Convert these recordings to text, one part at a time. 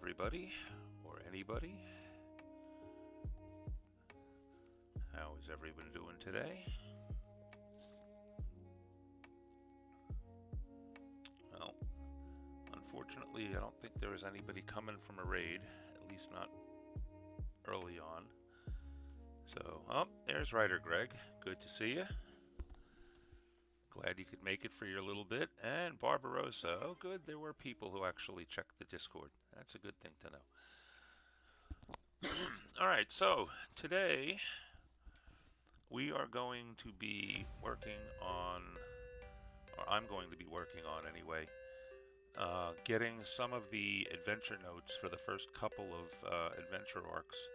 everybody, or anybody. How is everyone doing today? Well, unfortunately, I don't think there is anybody coming from a raid, at least not early on. So, there's Writer Greg. Good to see you. Glad you could make it for your little bit. And Barbarossa. Oh, good. There were people who actually checked the Discord. That's a good thing to know. All right, so today we are going to be working on, or I'm going to be working on anyway, getting some of the adventure notes for the first couple of adventure arcs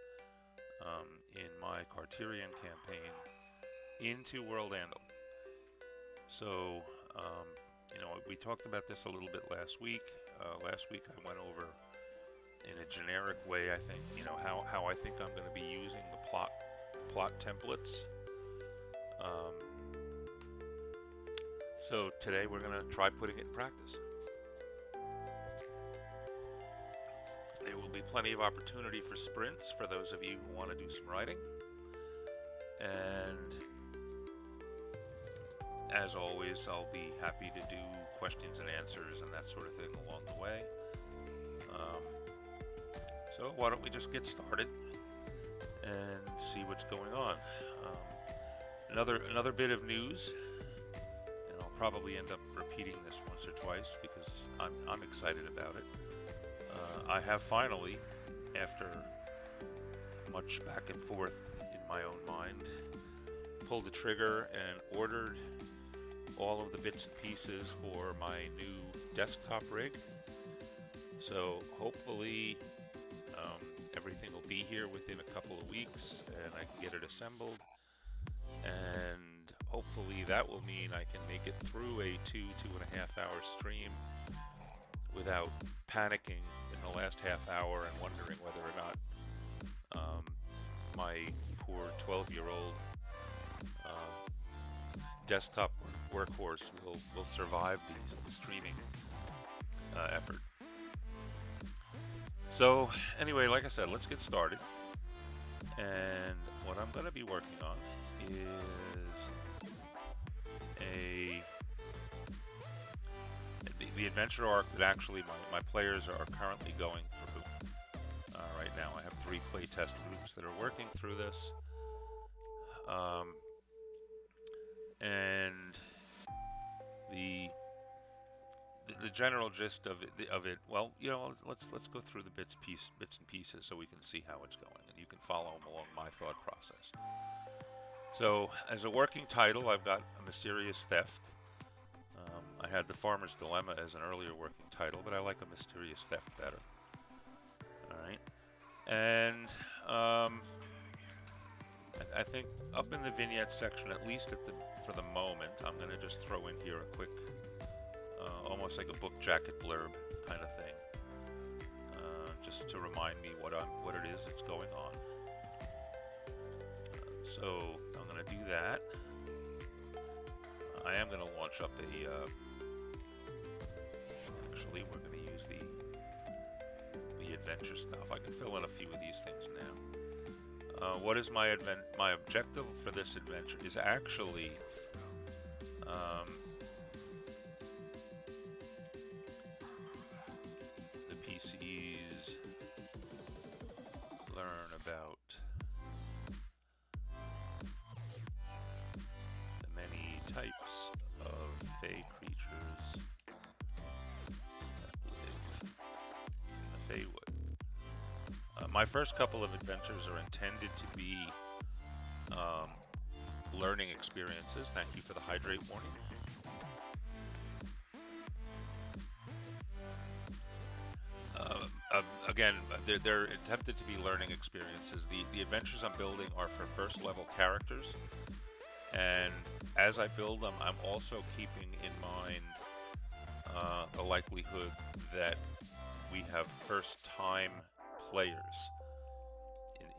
in my Cartyrion campaign into World Andal. So, we talked about this a little bit last week. Last week I went over in a generic way, I think, how I think I'm going to be using the plot templates. So today we're going to try putting it in practice. There will be plenty of opportunity for sprints for those of you who want to do some writing. And as always, I'll be happy to do questions and answers and that sort of thing along the way. So why don't we just get started and see what's going on. Another bit of news, and I'll probably end up repeating this once or twice because I'm excited about it. I have finally, after much back and forth in my own mind, pulled the trigger and ordered all of the bits and pieces for my new desktop rig. So hopefully everything will be here within a couple of weeks and I can get it assembled, and hopefully that will mean I can make it through a 2.5 hour stream without panicking in the last half hour and wondering whether or not my poor 12-year-old desktop workhorse will survive the streaming effort. So anyway, like I said, let's get started. And what I'm going to be working on is the adventure arc that actually my players are currently going through. Right now I have 3 playtest groups that are working through this. And the general gist of it, well, let's go through the bits and pieces so we can see how it's going, and you can follow along my thought process. So, as a working title, I've got A Mysterious Theft. I had The Farmer's Dilemma as an earlier working title, but I like A Mysterious Theft better. All right, and I think up in the vignette section, at least for the moment, I'm going to just throw in here a quick, almost like a book jacket blurb kind of thing, just to remind me what it is that's going on. So I'm going to do that. I am going to launch up actually we're going to use the adventure stuff. I can fill in a few of these things now. What is my objective for this adventure is actually the PCs learn about the many types of fey creatures that live in the Feywood. My first couple of adventures are intended to be learning experiences. Thank you for the hydrate warning. Again, they're attempted to be learning experiences. The adventures I'm building are for first level characters, and as I build them, I'm also keeping in mind the likelihood that we have first time players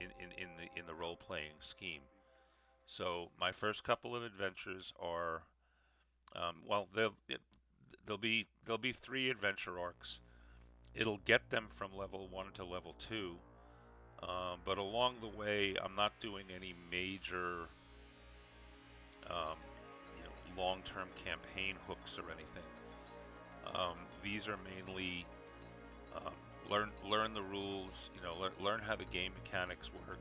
in the role playing scheme. So my first couple of adventures are there'll be 3 adventure arcs it'll get them from level 1 to level 2, but along the way I'm not doing any major long-term campaign hooks or anything. These are mainly learn the rules, learn how the game mechanics work,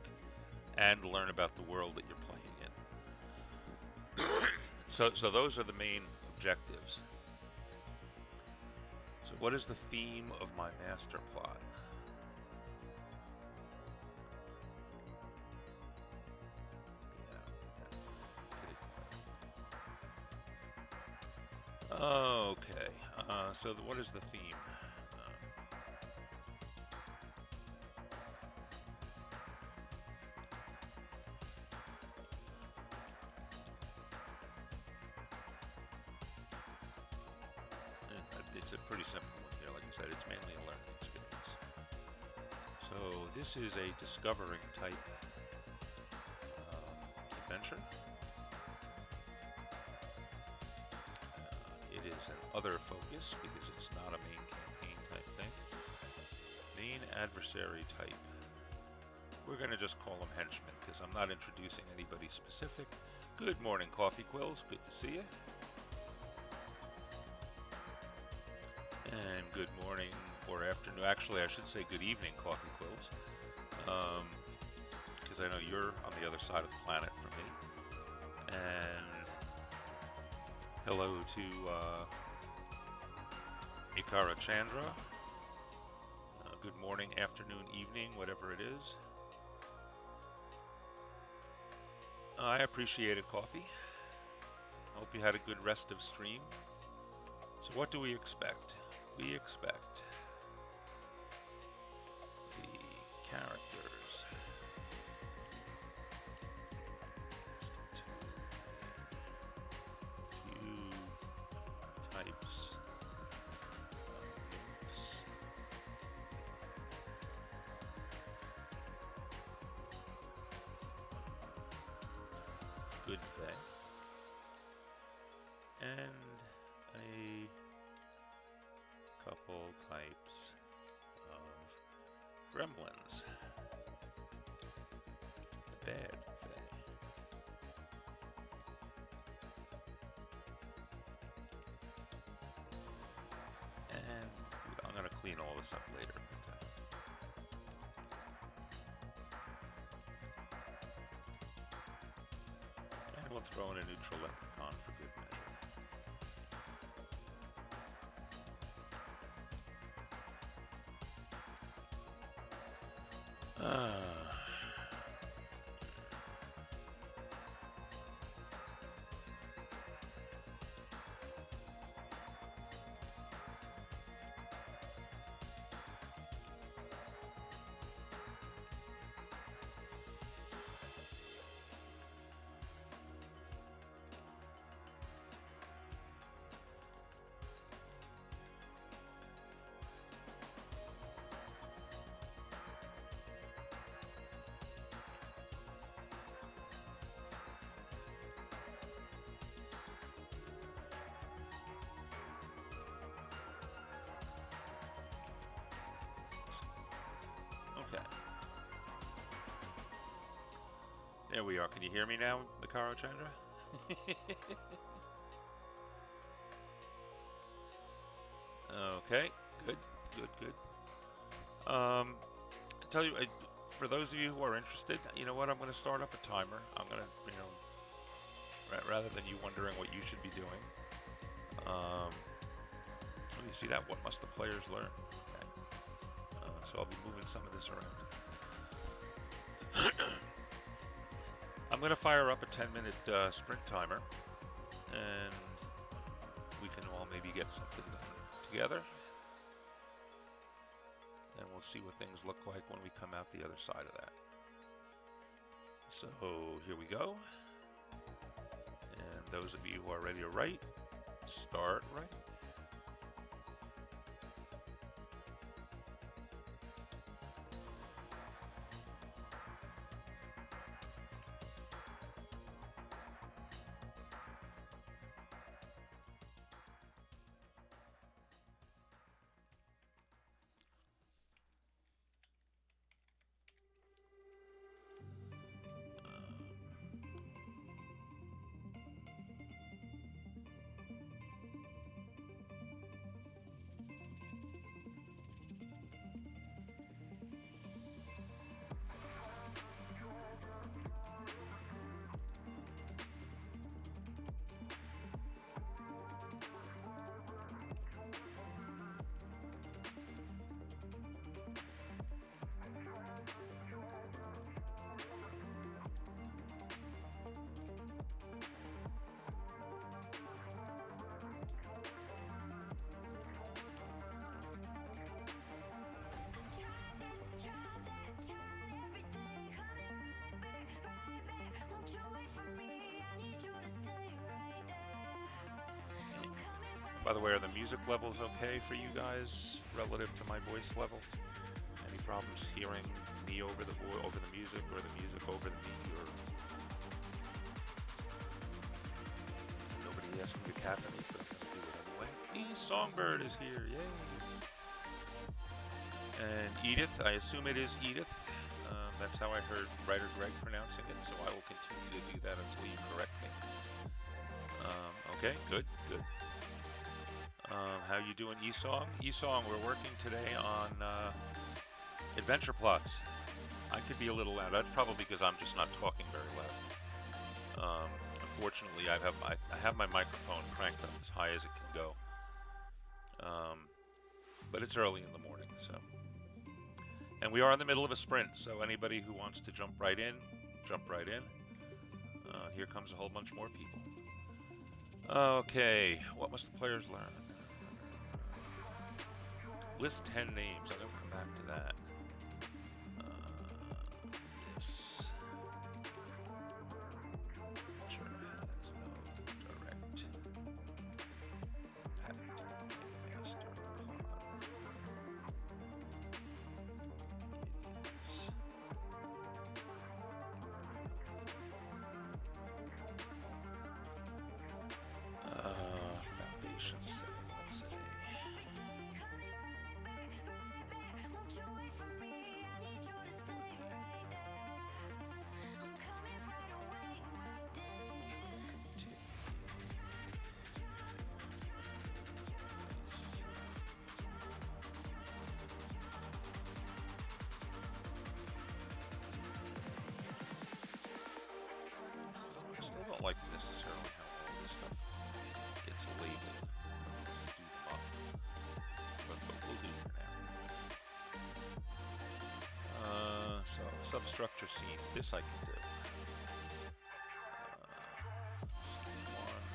and learn about the world that you're playing in. So those are the main objectives. So what is the theme of my master plot? Okay, so what is the theme? It's a pretty simple one here. Like I said, it's mainly a learning experience. So this is a discovering type adventure. It is an other focus because it's not a main campaign type thing. Main adversary type. We're going to just call them henchmen because I'm not introducing anybody specific. Good morning, Coffee Quills. Good to see you. And good morning or afternoon. Actually, I should say good evening, Coffee Quills. Because I know you're on the other side of the planet from me. And hello to Ikara Chandra. Good morning, afternoon, evening, whatever it is. I appreciate it, Coffee. I hope you had a good rest of stream. So what do we expect? We expect the characters few types of nymphs. Good fae. And a couple types of gremlins. The bad fae. And I'm going to clean all this up later. And we'll throw in a neutral leprechaun for good measure. Okay. There we are. Can you hear me now, Mikaro Chandra? Okay. Good. Good. Good. I tell you, for those of you who are interested, you know what? I'm going to start up a timer. I'm going to, rather than you wondering what you should be doing. You see that? What must the players learn? Okay. So I'll be moving some of this around. I'm going to fire up a 10-minute sprint timer, and we can all maybe get something done together. And we'll see what things look like when we come out the other side of that. So here we go. And those of you who are ready to write, start writing. By the way, are the music levels okay for you guys relative to my voice level? Any problems hearing me over the music, or the music over the me, or nobody asking the caffeine, but I'm gonna do it anyway. Songbird is here, yay! And Edith, I assume it is Edith. That's how I heard writer Greg pronouncing it, so I will continue to do that until you correct me. Okay, good. How you doing, Esong? Esong, we're working today on adventure plots. I could be a little loud. That's probably because I'm just not talking very loud. Unfortunately, I have my microphone cranked up as high as it can go. But it's early in the morning, so. And we are in the middle of a sprint, so anybody who wants to jump right in, jump right in. Here comes a whole bunch more people. Okay, what must the players learn? List 10 names. I'm going to come back to that. Yes. Sure has no direct master plot. Foundation setting, let's say. I still don't like necessarily how all this stuff gets labeled when we do them up, but we'll do for now. So substructure scene. This I can do. Scene 1.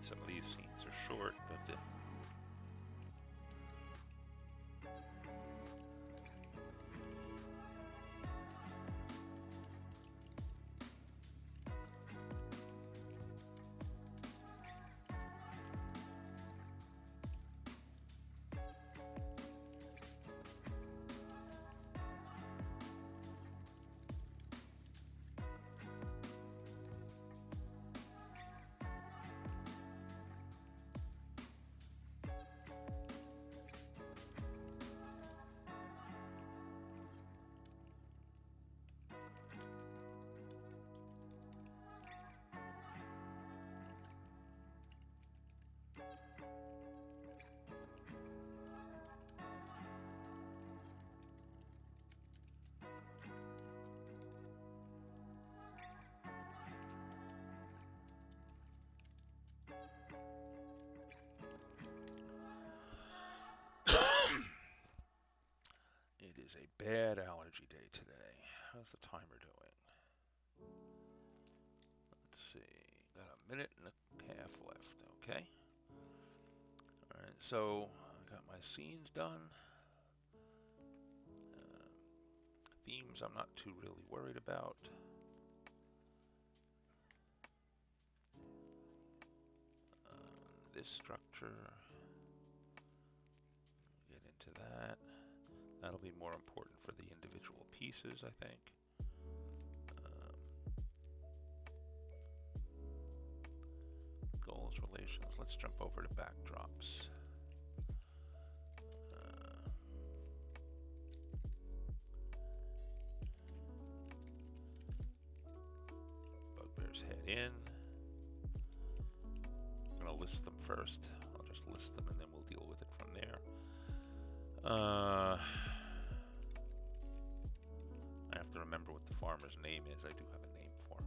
some of these scenes are short, but it is a bad allergy day today. How's the timer doing? Let's see. Got a minute and a half left. Okay. All right. So I got my scenes done. Themes I'm not too really worried about. This structure. Get into that. That'll be more important for the individual pieces, I think. Goals, relations. Let's jump over to backdrops. Bugbear's head in. I'm going to list them first. I'll just list them and then we'll deal with it from there. I have to remember what the farmer's name is. I do have a name for him.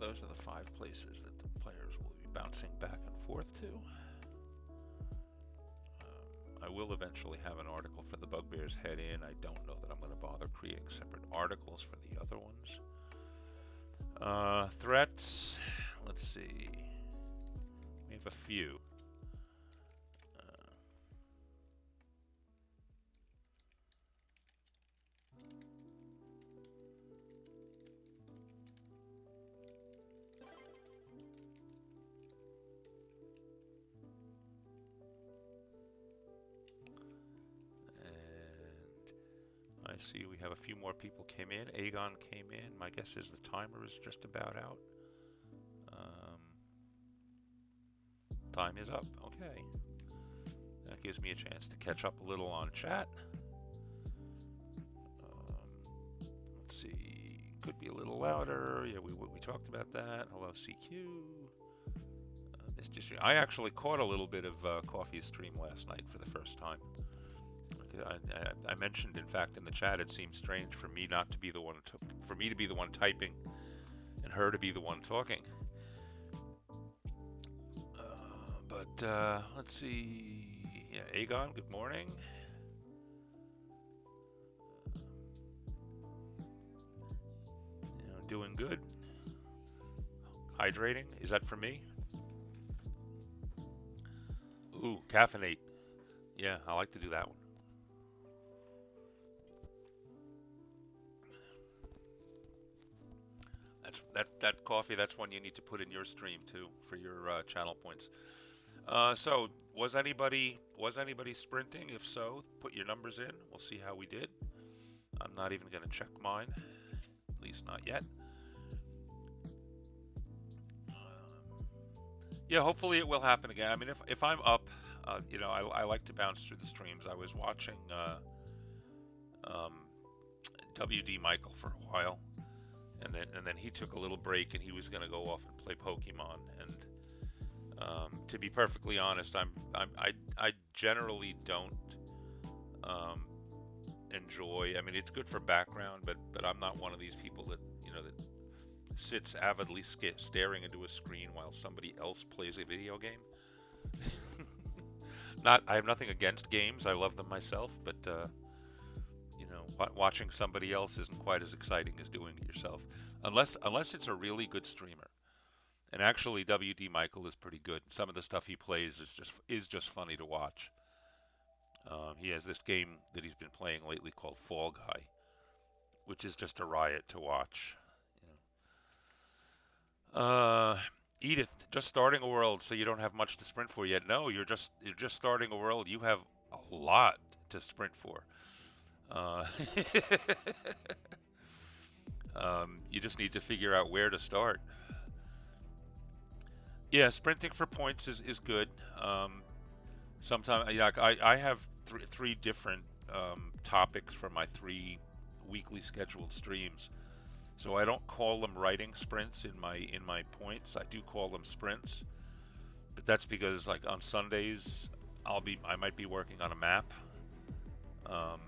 Those are the 5 places that the players will be bouncing back and forth to. I will eventually have an article for the Bugbear's head in. I don't know that I'm going to bother creating separate articles for the other ones. Threats. Let's see. We have a few. I see we have a few more people came in. Aegon came in. My guess is the timer is just about out. Time is up. Okay. That gives me a chance to catch up a little on chat. Let's see. Could be a little louder. Yeah, we talked about that. Hello, CQ. I actually caught a little bit of Coffee's stream last night for the first time. I mentioned, in fact, in the chat, it seems strange for me not to be the one, for me to be the one typing, and her to be the one talking. But let's see. Yeah, Aegon, good morning. Doing good. Hydrating. Is that for me? Ooh, caffeinate. Yeah, I like to do that one. That coffee, that's one you need to put in your stream too for your channel points. So was anybody sprinting? If so, put your numbers in. We'll see how we did. I'm not even going to check mine, at least not yet. Yeah, hopefully it will happen again. I mean, if I'm up, I like to bounce through the streams. I was watching WD Michael for a while. And then he took a little break and he was going to go off and play Pokemon. And to be perfectly honest, I generally don't um, enjoy. I mean, it's good for background, but I'm not one of these people that that sits avidly staring into a screen while somebody else plays a video game. Not, I have nothing against games. I love them myself, but watching somebody else isn't quite as exciting as doing it yourself, unless it's a really good streamer. And actually, WD Michael is pretty good. Some of the stuff he plays is just funny to watch. He has this game that he's been playing lately called Fall Guy, which is just a riot to watch. Edith, just starting a world, so you don't have much to sprint for yet. No, you're just starting a world. You have a lot to sprint for. Uh, you just need to figure out where to start. Yeah, sprinting for points is good. Sometimes, like I have three different topics for my 3 weekly scheduled streams. So I don't call them writing sprints in my points. I do call them sprints, but that's because like on Sundays I might be working on a map. Um,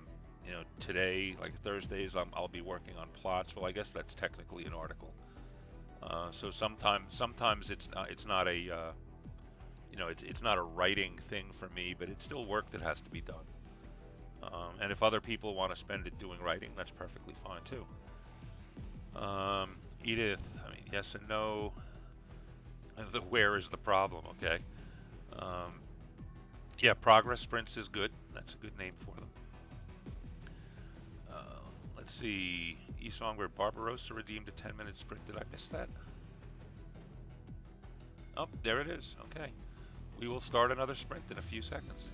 Today, like Thursdays, I'll be working on plots. Well, I guess that's technically an article. So sometimes it's not a it's not a writing thing for me, but it's still work that has to be done. And if other people want to spend it doing writing, that's perfectly fine too. Edith, I mean, yes and no. The where is the problem, okay? Yeah, progress sprints is good. That's a good name for them. Let's see. Esong Barbarossa redeemed a 10-minute sprint. Did I miss that? Oh, there it is. Okay. We will start another sprint in a few seconds.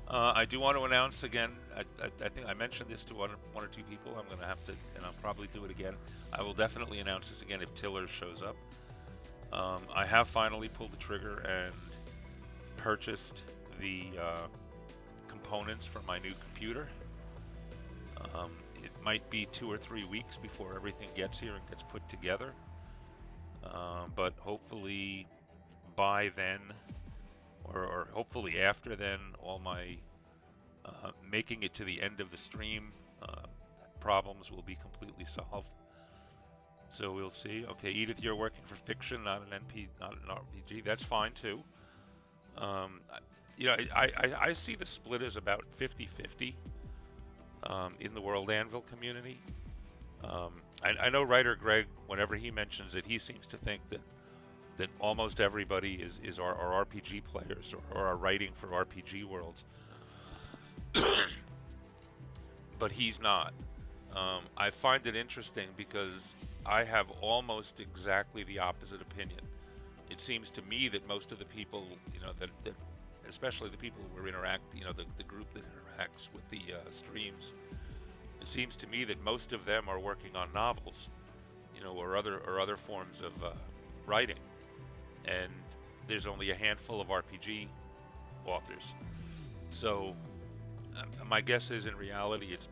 I do want to announce again, I think I mentioned this to one or two people. I'm going to have to, and I'll probably do it again. I will definitely announce this again if Tiller shows up. I have finally pulled the trigger and purchased the components for my new computer. It might be 2 or 3 weeks before everything gets here and gets put together. But hopefully by then, or hopefully after then, all my making it to the end of the stream problems will be completely solved. So we'll see. Okay, Edith, you're working for fiction, not an NP, not an RPG. That's fine too. I see the split as about 50-50 in the World Anvil community. I know writer Greg, whenever he mentions it, he seems to think that almost everybody is our RPG players or are writing for RPG worlds. But he's not. I find it interesting because I have almost exactly the opposite opinion. It seems to me that most of the people, that especially the people who interact, the group that interacts with the streams, it seems to me that most of them are working on novels, or other forms of writing, and there's only a handful of RPG authors. So my guess is, in reality, it's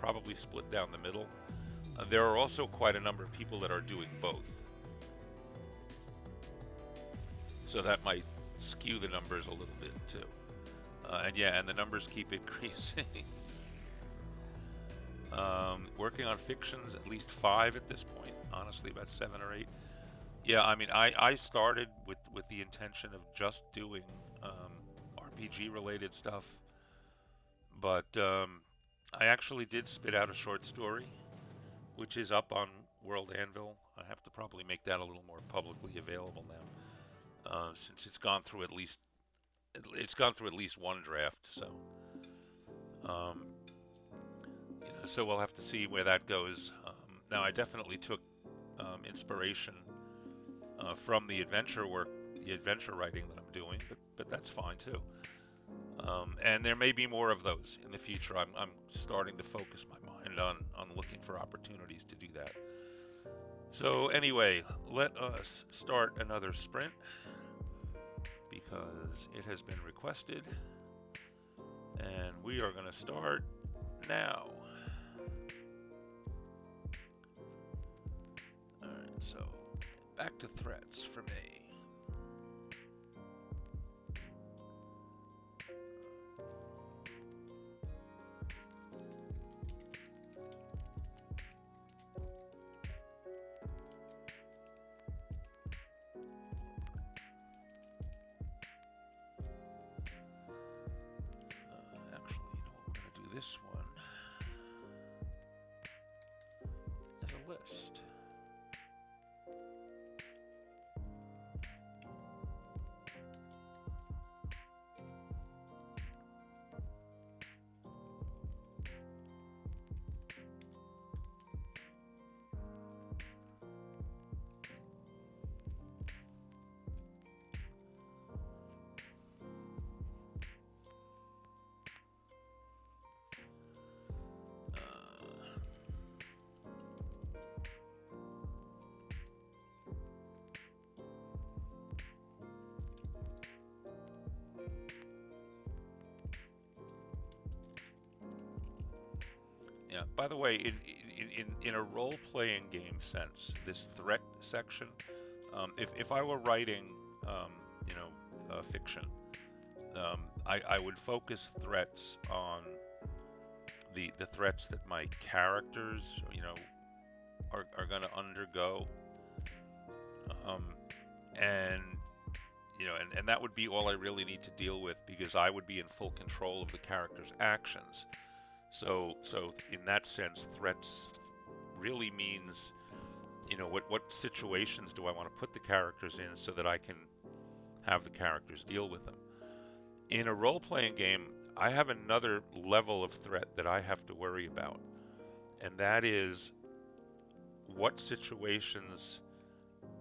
probably split down the middle. There are also quite a number of people that are doing both, so that might skew the numbers a little bit too. And the numbers keep increasing. Working on fictions, at least 5 at this point. Honestly, about 7 or 8. Yeah, I mean, I started with the intention of just doing RPG related stuff, but I actually did spit out a short story, which is up on World Anvil. I have to probably make that a little more publicly available now, since it's gone through at least one draft. So, so we'll have to see where that goes. Now, I definitely took inspiration from the adventure writing that I'm doing, but that's fine too. And there may be more of those in the future. I'm starting to focus my mind on looking for opportunities to do that. So anyway, let us start another sprint because it has been requested, and we are going to start now. Alright, so back to threats for me. list. Yeah. By the way, in a role-playing game sense, this threat section, if I were writing, um, fiction, I would focus threats on the threats that my characters, are going to undergo, um, and and that would be all I really need to deal with because I would be in full control of the character's actions. So in that sense, threats really means, what situations do I want to put the characters in so that I can have the characters deal with them. In a role-playing game, I have another level of threat that I have to worry about, and that is what situations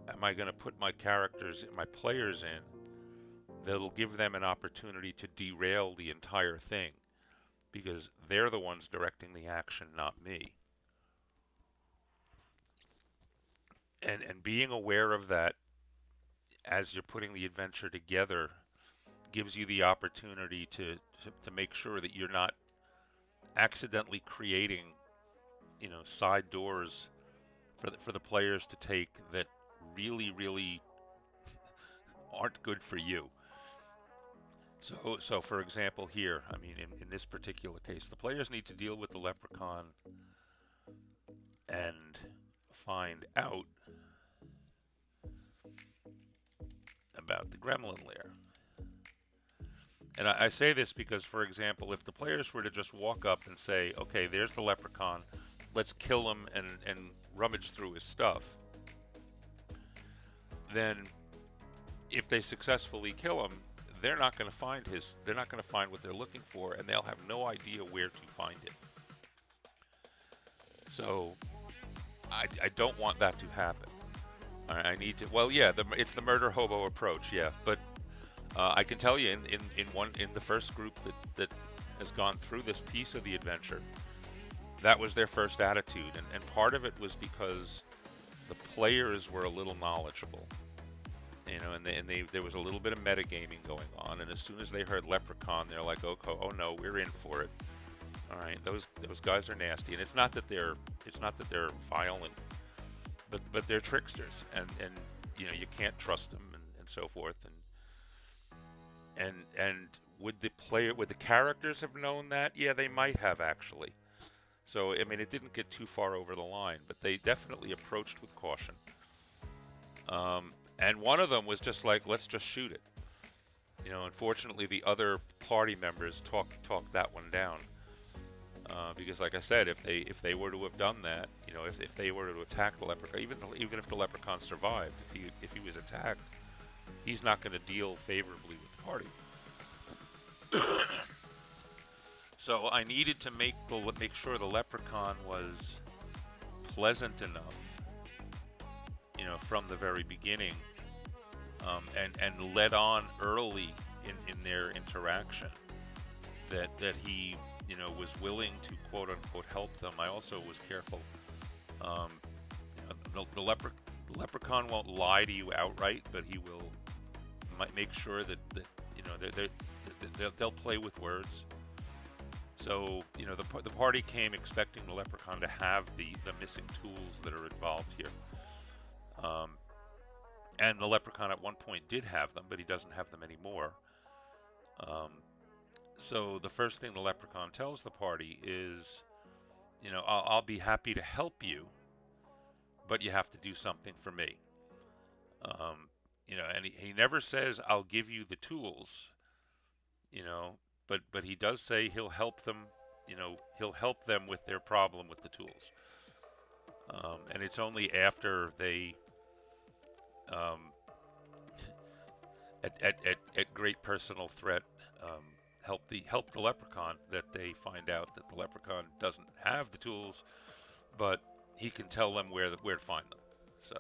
am I going to put my characters, my players in that'll give them an opportunity to derail the entire thing because they're the ones directing the action, not me. And being aware of that as you're putting the adventure together gives you the opportunity to make sure that you're not accidentally creating, side doors for the players to take that really aren't good for you. So for example, here, I mean, in this particular case, the players need to deal with the leprechaun and find out about the gremlin lair. And I say this because, for example, if the players were to just walk up and say, okay, there's the leprechaun, let's kill him and rummage through his stuff, then if they successfully kill him, they're not going to find what they're looking for, and they'll have no idea where to find it. So I don't want that to happen. I need to. Well, yeah, it's the murder hobo approach, yeah. But I can tell you, in the first group that has gone through this piece of the adventure, that was their first attitude, and part of it was because the players were a little knowledgeable, and there was a little bit of metagaming going on, and as soon as they heard leprechaun, they're like, oh no, we're in for it. All right, those guys are nasty, and it's not that they're violent, but they're tricksters, and you can't trust them, and so forth, and would the characters have known that? Yeah, they might have actually. So I mean, it didn't get too far over the line, but they definitely approached with caution. And one of them was just like, let's just shoot it. Unfortunately, the other party members talked that one down. Because, like I said, if they were to have done that, if they were to attack the leprechaun, even if the leprechaun survived, if he was attacked, he's not going to deal favorably with the party. So I needed to make sure the leprechaun was pleasant enough, from the very beginning, and led on early in their interaction that he was willing to quote unquote help them. I also was careful. The leprechaun won't lie to you outright, but he might make sure that they'll play with words. So the party came expecting the leprechaun to have the missing tools that are involved here. And the leprechaun at one point did have them, but he doesn't have them anymore. So the first thing the leprechaun tells the party is, I'll be happy to help you, but you have to do something for me. And he never says, I'll give you the tools, but he does say he'll help them, he'll help them with their problem with the tools. And it's only after they, um, at great personal threat, um, help the leprechaun, that they find out that the leprechaun doesn't have the tools, but he can tell them where to find them. So,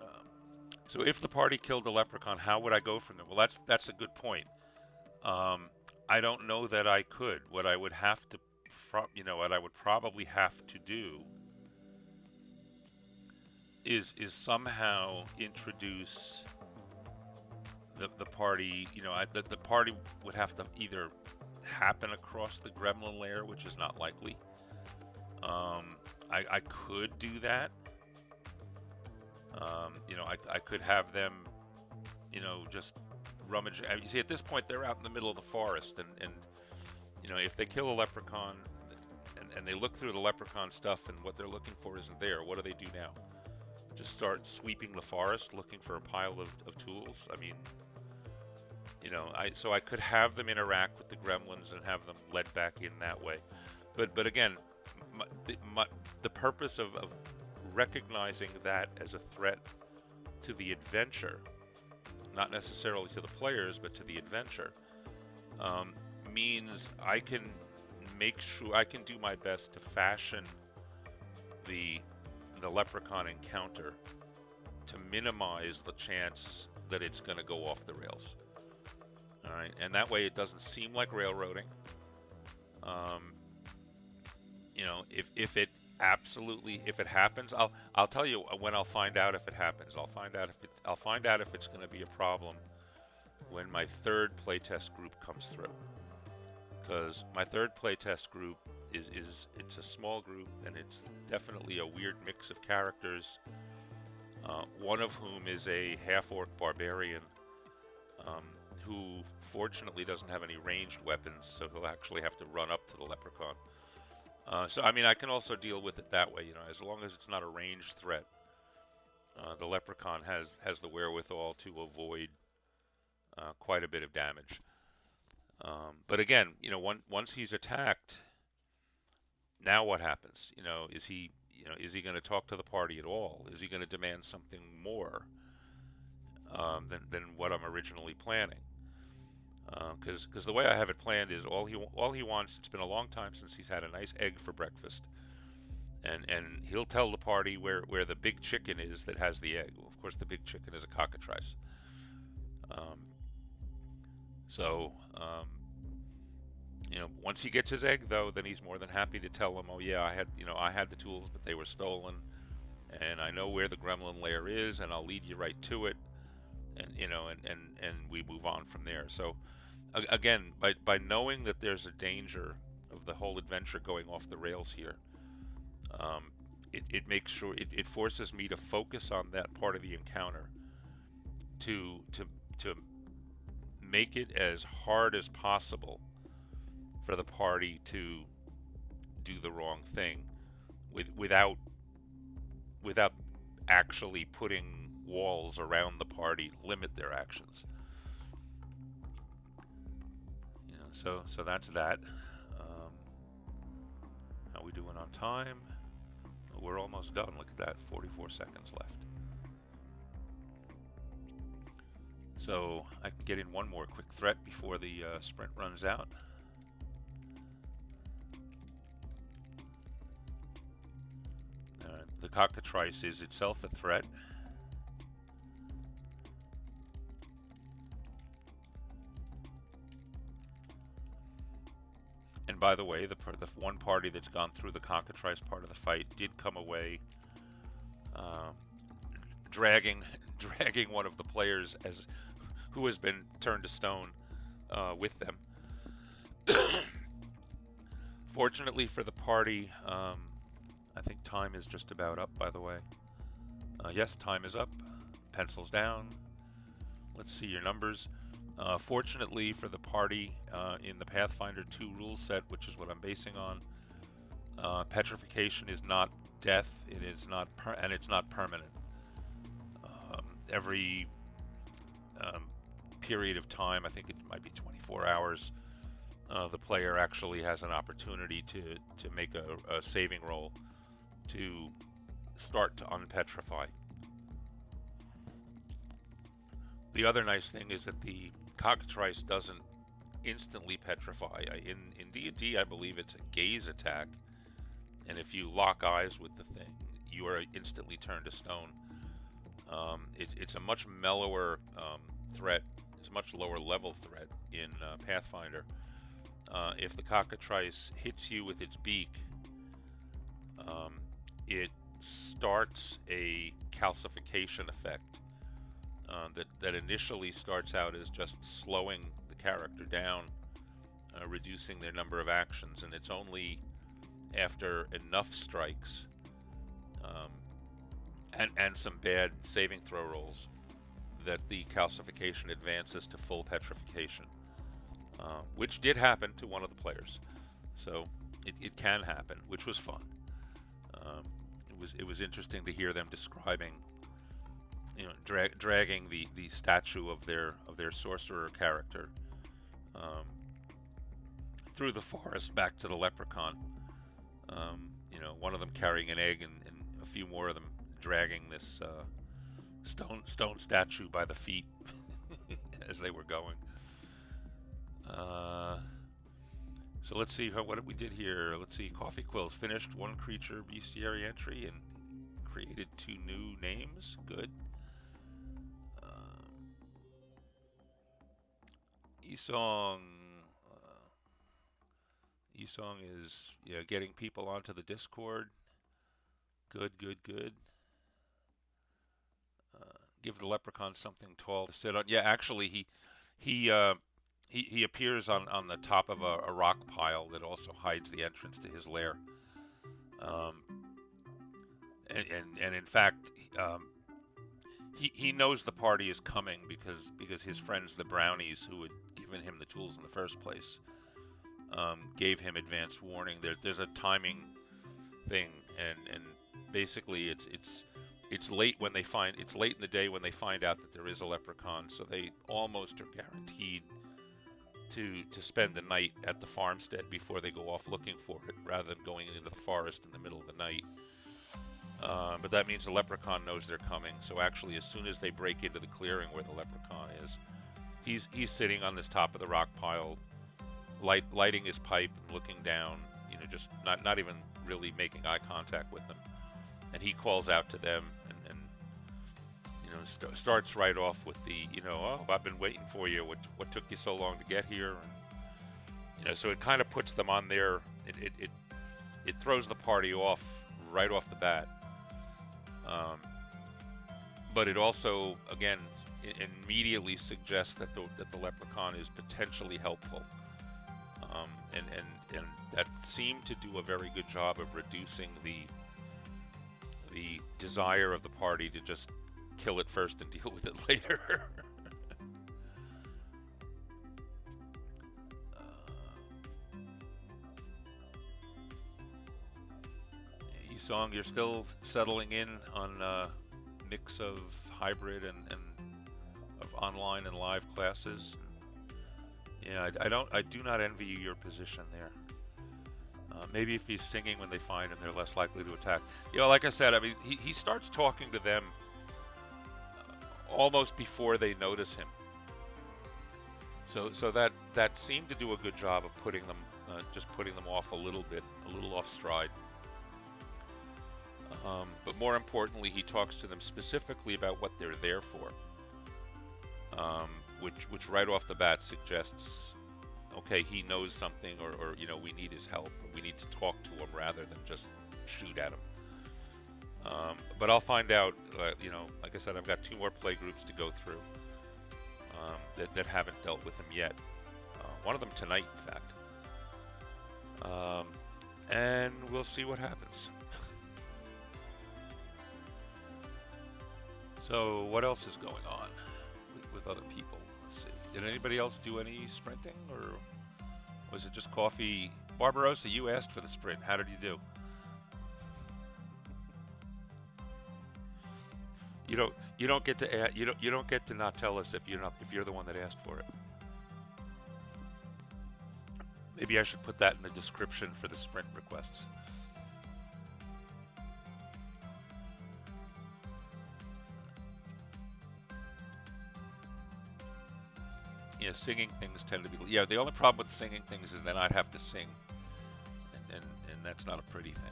um, so if the party killed the leprechaun, how would I go from there? Well, that's a good point. Um, I don't know that I could. What I would have to, what I would probably have to do is somehow introduce the party. The party would have to either happen across the gremlin lair, which is not likely. I could do that. I could have them, just rummage. I mean, you see, at this point, they're out in the middle of the forest, and if they kill a leprechaun, and they look through the leprechaun stuff, and what they're looking for isn't there, what do they do now? Just start sweeping the forest, looking for a pile of tools? I mean, so I could have them interact with the gremlins and have them led back in that way. But again, the purpose of recognizing that as a threat to the adventure, not necessarily to the players, but to the adventure, means I can make sure I can do my best to fashion the leprechaun encounter to minimize the chance that it's going to go off the rails. All right, and that way it doesn't seem like railroading. If it happens, I'll tell you when I'll find out if it happens. I'll find out if it's going to be a problem when my third playtest group comes through. Because my third playtest group it's a small group, and it's definitely a weird mix of characters. One of whom is a half-orc barbarian, who fortunately doesn't have any ranged weapons, so he'll actually have to run up to the leprechaun. So I mean, I can also deal with it that way, as long as it's not a ranged threat. The leprechaun has the wherewithal to avoid quite a bit of damage. But again, once he's attacked, now what happens? Is he going to talk to the party at all? Is he going to demand something more than what I'm originally planning? Because the way I have it planned is all he wants. It's been a long time since he's had a nice egg for breakfast, and he'll tell the party where the big chicken is that has the egg. Well, of course, the big chicken is a cockatrice. Once he gets his egg, though, then he's more than happy to tell them, oh yeah, I had the tools, but they were stolen, and I know where the gremlin lair is, and I'll lead you right to it, and we move on from there. So again, by knowing that there's a danger of the whole adventure going off the rails here, it makes sure it forces me to focus on that part of the encounter to make it as hard as possible for the party to do the wrong thing without actually putting walls around the party to limit their actions. So that's that. How we doing on time? We're almost done. Look at that, 44 seconds left. So I can get in one more quick threat before the sprint runs out. The cockatrice is itself a threat. And by the way, the one party that's gone through the cockatrice part of the fight did come away dragging one of the players who has been turned to stone with them. Fortunately for the party, I think time is just about up, by the way. Yes, time is up. Pencils down. Let's see your numbers. Fortunately for the party, in the Pathfinder 2 rule set, which is what I'm basing on, petrification is not death. It is not, and it's not permanent. Every period of time, I think it might be 24 hours, the player actually has an opportunity to make a saving roll to start to unpetrify. The other nice thing is that the cockatrice doesn't instantly petrify. In D&D, I believe it's a gaze attack, and if you lock eyes with the thing, you are instantly turned to stone. It's a much mellower threat. It's a much lower level threat in Pathfinder. If the cockatrice hits you with its beak, it starts a calcification effect that initially starts out as just slowing the character down, reducing their number of actions, and it's only after enough strikes and some bad saving throw rolls that the calcification advances to full petrification, which did happen to one of the players. So it can happen, which was fun. It was interesting to hear them describing, dragging the statue of their sorcerer character through the forest back to the leprechaun. One of them carrying an egg, and a few more of them dragging this stone statue by the feet as they were going. So let's see what we did here. Let's see. Coffee Quills finished one creature bestiary entry and created 2 new names. Good. Esong is getting people onto the Discord. Good. Give the leprechaun something tall to sit on. Yeah, actually he appears on the top of a rock pile that also hides the entrance to his lair. And in fact, he knows the party is coming because his friends, the brownies, who had given him the tools in the first place, gave him advance warning. There's a timing thing, and basically it's late when it's late in the day when they find out that there is a leprechaun, so they almost are guaranteed to spend the night at the farmstead before they go off looking for it, rather than going into the forest in the middle of the night. But that means the leprechaun knows they're coming, so actually as soon as they break into the clearing where the leprechaun is, he's sitting on this top of the rock pile, lighting his pipe and looking down, just not even really making eye contact with them. And he calls out to them and starts right off with the, oh, I've been waiting for you. What took you so long to get here? And, so it kind of puts them on their, it throws the party off right off the bat. But it also, again, it immediately suggests that the leprechaun is potentially helpful. And that seemed to do a very good job of reducing the desire of the party to just kill it first and deal with it later. Esong, you're still settling in on a mix of hybrid and of online and live classes. Yeah, I do not envy you your position there. Maybe if he's singing when they find him, they're less likely to attack. Like I said, I mean, he starts talking to them almost before they notice him. So that seemed to do a good job of putting them off a little off stride. But more importantly, he talks to them specifically about what they're there for, which right off the bat suggests, okay, he knows something, or we need his help, or we need to talk to him rather than just shoot at him. But I'll find out. Like I said, I've got 2 more play groups to go through that haven't dealt with him yet. One of them tonight, in fact. And we'll see what happens. So what else is going on with other people? Let's see. Did anybody else do any sprinting, or was it just coffee? Barbarossa, you asked for the sprint. How did you do? You don't get to not tell us if you're the one that asked for it. Maybe I should put that in the description for the sprint requests. Yeah, singing things tend to be. Yeah, the only problem with singing things is then I'd have to sing, and that's not a pretty thing.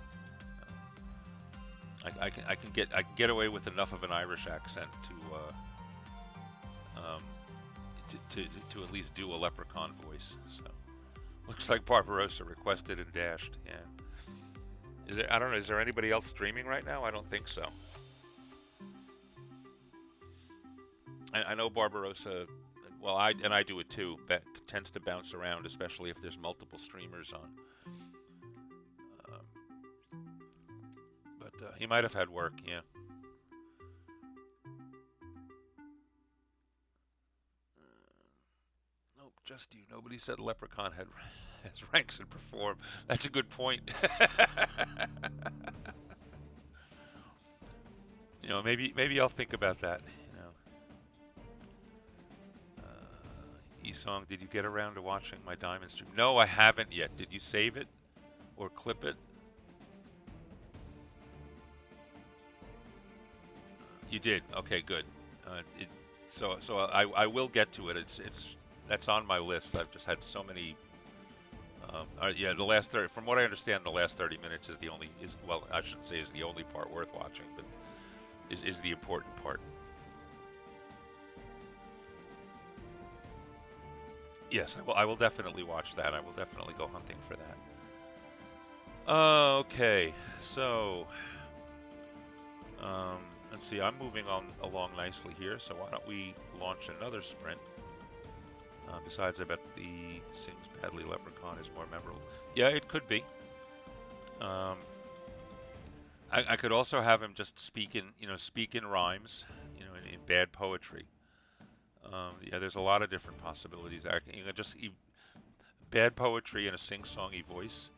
I can get away with enough of an Irish accent to at least do a leprechaun voice. So looks like Barbarossa requested and dashed. Yeah. Is there? I don't know. Is there anybody else streaming right now? I don't think so. I know Barbarossa. Well, I do it too. Tends to bounce around, especially if there's multiple streamers on. But he might have had work. Yeah. Nope, just you. Nobody said Leprechaun has ranks and perform. That's a good point. Maybe I'll think about that. Esong, did you get around to watching my Diamond stream? No, I haven't yet. Did you save it or clip it? You did. Okay, good. So I will get to it. That's on my list. I've just had so many. Yeah, the last 30. From what I understand, the last 30 minutes is the only. Well, I shouldn't say is the only part worth watching, but is the important part. Yes, I will definitely watch that. I will definitely go hunting for that. Okay, so let's see. I'm moving on along nicely here. So why don't we launch another sprint? Besides, I bet the Sings Badly Leprechaun is more memorable. Yeah, it could be. I could also have him just speak in rhymes, in bad poetry. Yeah, there's a lot of different possibilities. Bad poetry in a sing-songy voice.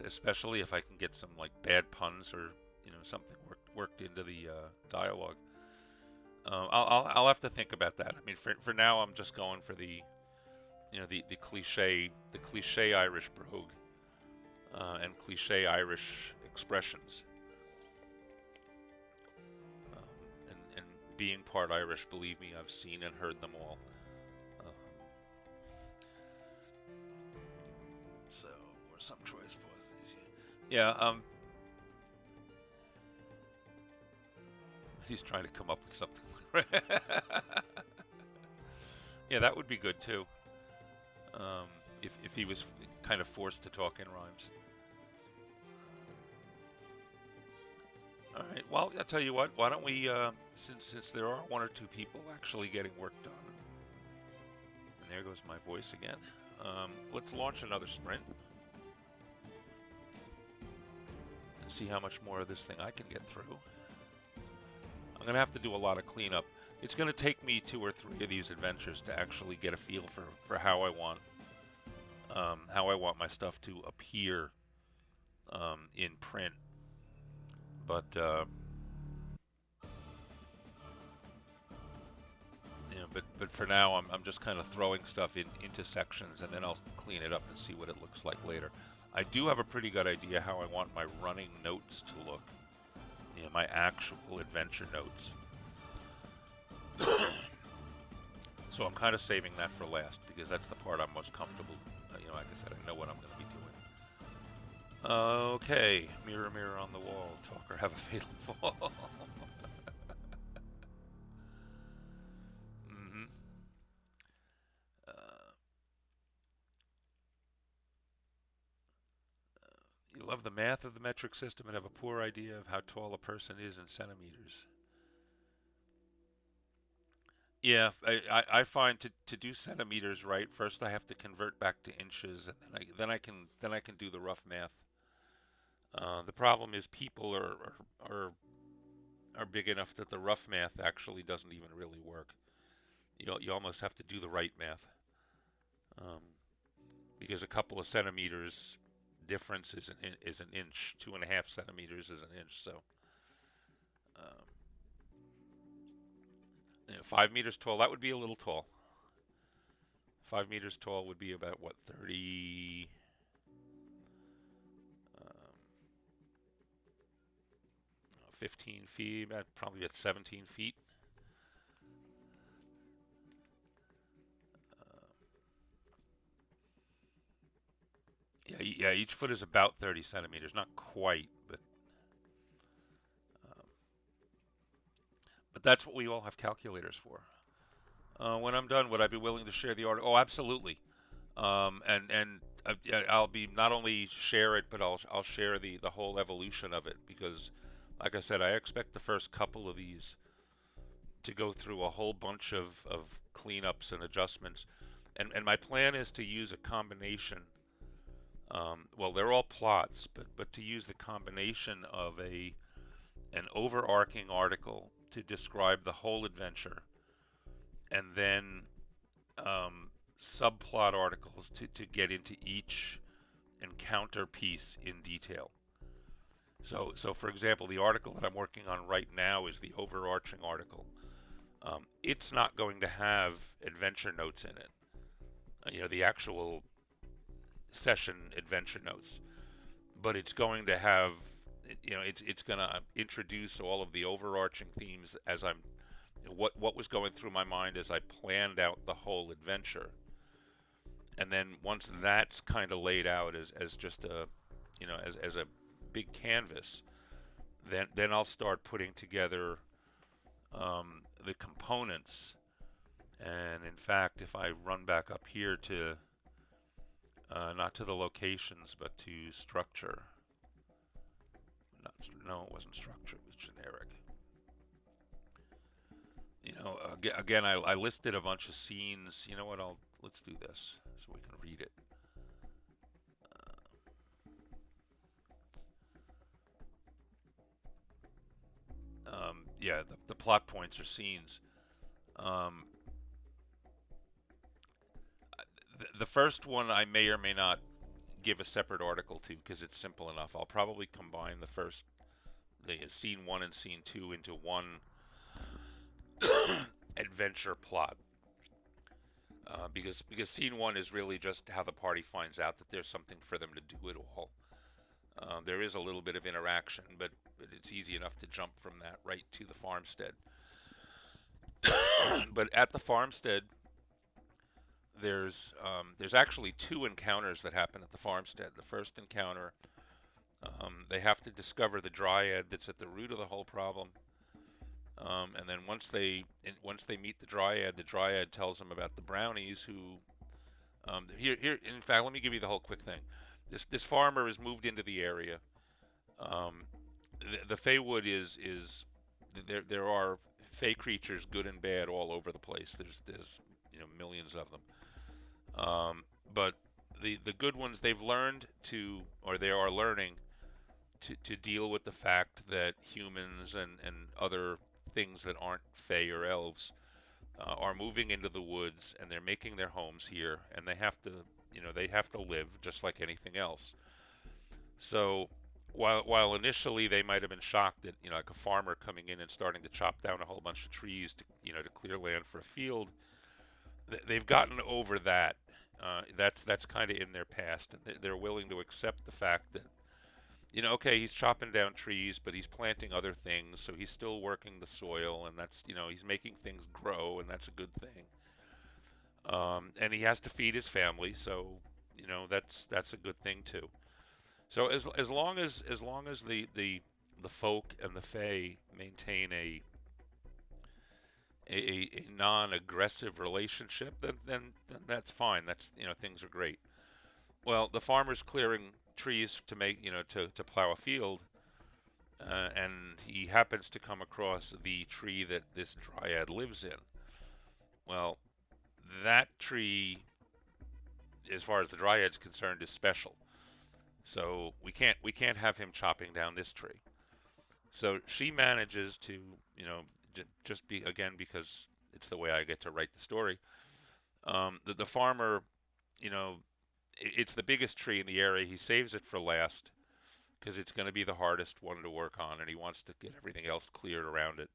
Especially if I can get some like bad puns or something worked into the dialogue. I'll have to think about that. I mean, for now, I'm just going for the cliche Irish brogue and cliche Irish expressions. And being part Irish, believe me, I've seen and heard them all. So, or some choice pauses. Yeah. He's trying to come up with something. Yeah, that would be good too. If he was kind of forced to talk in rhymes. All right. Well, I'll tell you what. Why don't we, since there are one or two people actually getting work done, and there goes my voice again. Let's launch another sprint and see how much more of this thing I can get through. I'm gonna have to do a lot of cleanup. It's gonna take me 2 or 3 of these adventures to actually get a feel for how I want my stuff to appear in print. But but for now, I'm just kind of throwing stuff into sections, and then I'll clean it up and see what it looks like later. I do have a pretty good idea how I want my running notes to look. My actual adventure notes. So I'm kind of saving that for last because that's the part I'm most comfortable. Like I said, I know what I'm going to be doing. Okay, mirror, mirror on the wall, talk or have a fatal fall. You love the math of the metric system and have a poor idea of how tall a person is in centimeters. Yeah, I find to do centimeters right, first I have to convert back to inches, and then I can do the rough math. The problem is people are big enough that the rough math actually doesn't even really work. You almost have to do the right math, because a couple of centimeters difference is an inch. 2.5 centimeters is an inch. So, 5 meters tall. That would be a little tall. 5 meters tall would be about what, 30. 15 feet, probably at 17 feet. Yeah, each foot is about 30 centimeters, not quite, um, but that's what we all have calculators for. When I'm done, would I be willing to share the article? Oh, absolutely. Yeah, I'll be not only share it, but I'll share the whole evolution of it because, like I said, I expect the first couple of these to go through a whole bunch of cleanups and adjustments, and my plan is to use a combination. Well, they're all plots, but to use the combination of a an overarching article to describe the whole adventure, and then subplot articles to get into each encounter piece in detail. So for example, the article that I'm working on right now is the overarching article. It's not going to have adventure notes in it. The actual session adventure notes, but it's going to have, it's going to introduce all of the overarching themes as I'm, what was going through my mind as I planned out the whole adventure. And then once that's kind of laid out as just a, as a big canvas, then I'll start putting together the components. And in fact, if I run back up here to not to the locations, but to structure. Not, no, it wasn't structure. It was generic. Again, I listed a bunch of scenes. You know what? Let's do this so we can read it. Yeah, the plot points are scenes. Um, the first one I may or may not give a separate article to because it's simple enough. I'll probably combine the scene one and scene two into one adventure plot. Because scene one is really just how the party finds out that there's something for them to do at all. There is a little bit of interaction, but it's easy enough to jump from that right to the farmstead. But at the farmstead, there's actually two encounters that happen at the farmstead. The first encounter, they have to discover the dryad that's at the root of the whole problem. And then once they meet the dryad tells them about the brownies who here. In fact, let me give you the whole quick thing. This farmer has moved into the area. The Feywood is there are Fey creatures, good and bad, all over the place. There's millions of them. But the good ones, they've learned to, or they are learning to deal with the fact that humans and other things that aren't Fey or elves are moving into the woods, and they're making their homes here, and they have to live just like anything else. So while initially they might have been shocked at like a farmer coming in and starting to chop down a whole bunch of trees to clear land for a field, they've gotten over that. That's kind of in their past, and they're willing to accept the fact that okay, he's chopping down trees, but he's planting other things, so he's still working the soil, and that's he's making things grow, and that's a good thing. And he has to feed his family, so that's a good thing too. So as long as the folk and the Fae maintain a non-aggressive relationship, then that's fine. That's things are great. Well, the farmer's clearing trees to make to plow a field, and he happens to come across the tree that this dryad lives in. Well, that tree, as far as the dryad's concerned, is special. So we can't have him chopping down this tree. So she manages to just be, again, because it's the way I get to write the story. The farmer, it's the biggest tree in the area. He saves it for last because it's going to be the hardest one to work on, and he wants to get everything else cleared around it.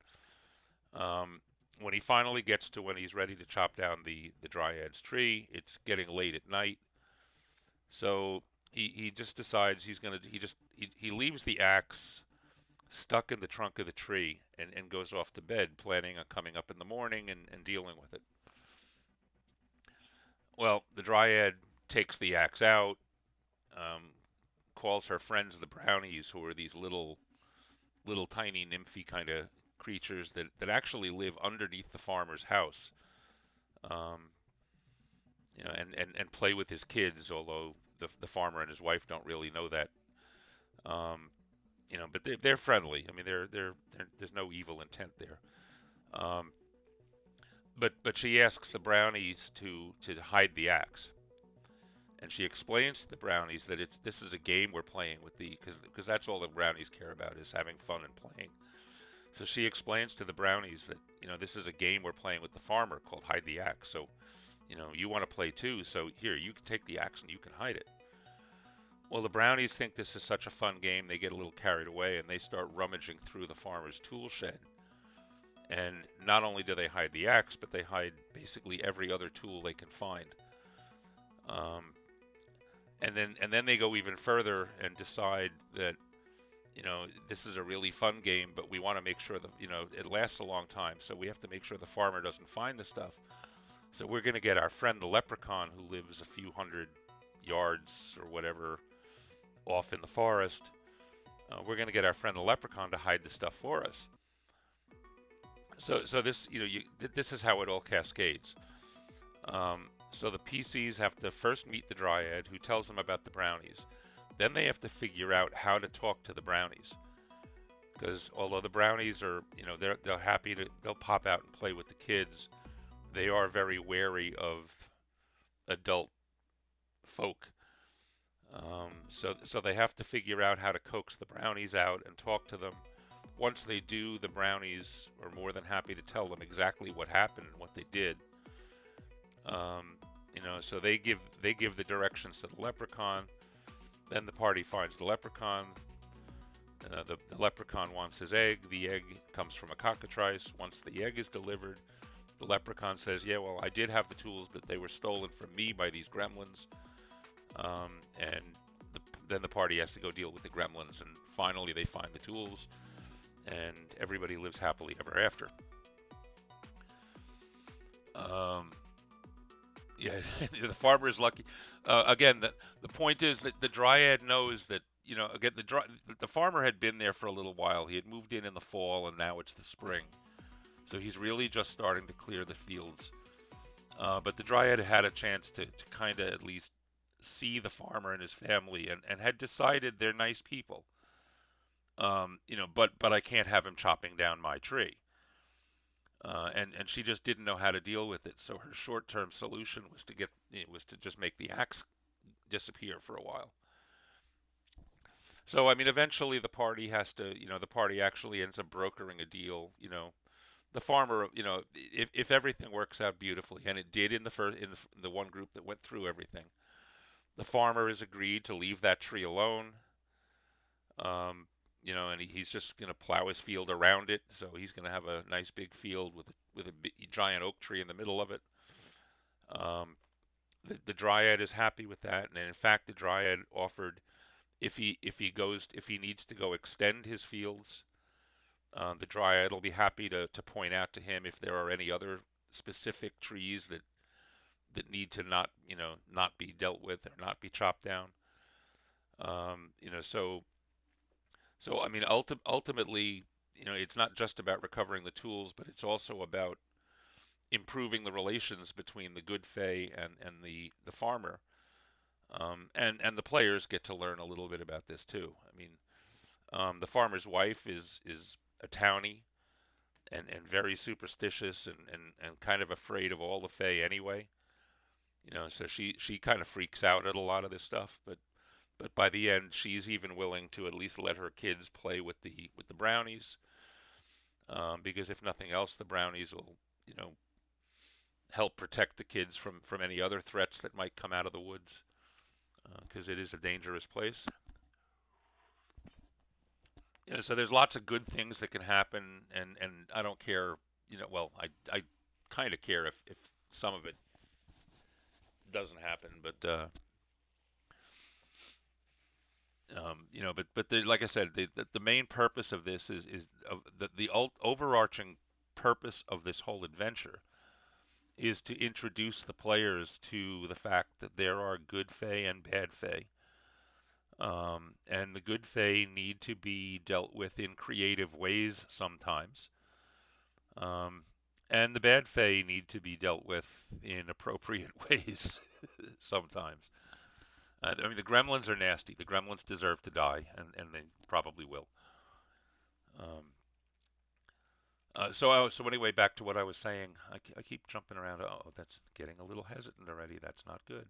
When he finally gets to when he's ready to chop down the dryad's tree, it's getting late at night. So he just decides he leaves the axe stuck in the trunk of the tree and goes off to bed, planning on coming up in the morning and dealing with it. Well, the dryad takes the axe out, um, calls her friends the brownies, who are these little tiny nymphy kind of creatures that actually live underneath the farmer's house, um, and play with his kids, although the farmer and his wife don't really know that. Um, but they're friendly. I mean, there's no evil intent there. Um, but she asks the brownies to hide the axe, and she explains to the brownies that this is a game we're playing with the because that's all the brownies care about is having fun and playing. So she explains to the brownies that this is a game we're playing with the farmer called hide the axe. So you want to play too. So here you can take the axe and you can hide it. Well, the brownies think this is such a fun game, they get a little carried away and they start rummaging through the farmer's tool shed. And not only do they hide the axe, but they hide basically every other tool they can find. Um, and then they go even further and decide that this is a really fun game, but we want to make sure that it lasts a long time. So we have to make sure the farmer doesn't find the stuff. So we're going to get our friend the leprechaun, who lives a few hundred yards or whatever off in the forest. We're going to get our friend the leprechaun to hide the stuff for us. So this this is how it all cascades. So the PCs have to first meet the dryad, who tells them about the brownies. Then they have to figure out how to talk to the brownies, because although the brownies are they're happy they'll pop out and play with the kids, they are very wary of adult folk. So they have to figure out how to coax the brownies out and talk to them. Once they do, the brownies are more than happy to tell them exactly what happened and what they did. So they give the directions to the leprechaun. Then the party finds the leprechaun. The leprechaun wants his egg. The egg comes from a cockatrice. Once the egg is delivered, the leprechaun says, "Yeah, well, I did have the tools, but they were stolen from me by these gremlins." And then the party has to go deal with the gremlins, and finally they find the tools, and everybody lives happily ever after. Yeah, the farmer is lucky. Again, the point is that the dryad knows that again the farmer had been there for a little while. He had moved in the fall, and now it's the spring, so he's really just starting to clear the fields. But the dryad had a chance to kind of at least see the farmer and his family, and had decided they're nice people. But I can't have him chopping down my tree. And she just didn't know how to deal with it. So her short-term solution was to just make the axe disappear for a while. So I mean, eventually the party actually ends up brokering a deal. The farmer, if everything works out beautifully, and it did in the one group that went through everything, the farmer has agreed to leave that tree alone. Um, and he's just going to plow his field around it. So he's going to have a nice big field with a giant oak tree in the middle of it. The dryad is happy with that, and in fact, the dryad offered if he needs to go extend his fields, the dryad will be happy to point out to him if there are any other specific trees that need to not be dealt with or not be chopped down. So I mean, ultimately, it's not just about recovering the tools, but it's also about improving the relations between the good fae and the farmer. And the players get to learn a little bit about this too. I mean, the farmer's wife is a townie and very superstitious and kind of afraid of all the fae anyway. So she kind of freaks out at a lot of this stuff, but by the end, she's even willing to at least let her kids play with the brownies, because if nothing else, the brownies will, help protect the kids from any other threats that might come out of the woods, because it is a dangerous place. So there's lots of good things that can happen, and I don't care. Well, I kind of care if some of it doesn't happen, but But like I said, the main purpose of this is of the overarching purpose of this whole adventure is to introduce the players to the fact that there are good Fae and bad Fae. And the good Fae need to be dealt with in creative ways sometimes. Um, and the bad Fae need to be dealt with in appropriate ways sometimes. I mean, the gremlins are nasty. The gremlins deserve to die, and they probably will. Um, so anyway, back to what I was saying. I keep jumping around. Oh, that's getting a little hesitant already. That's not good.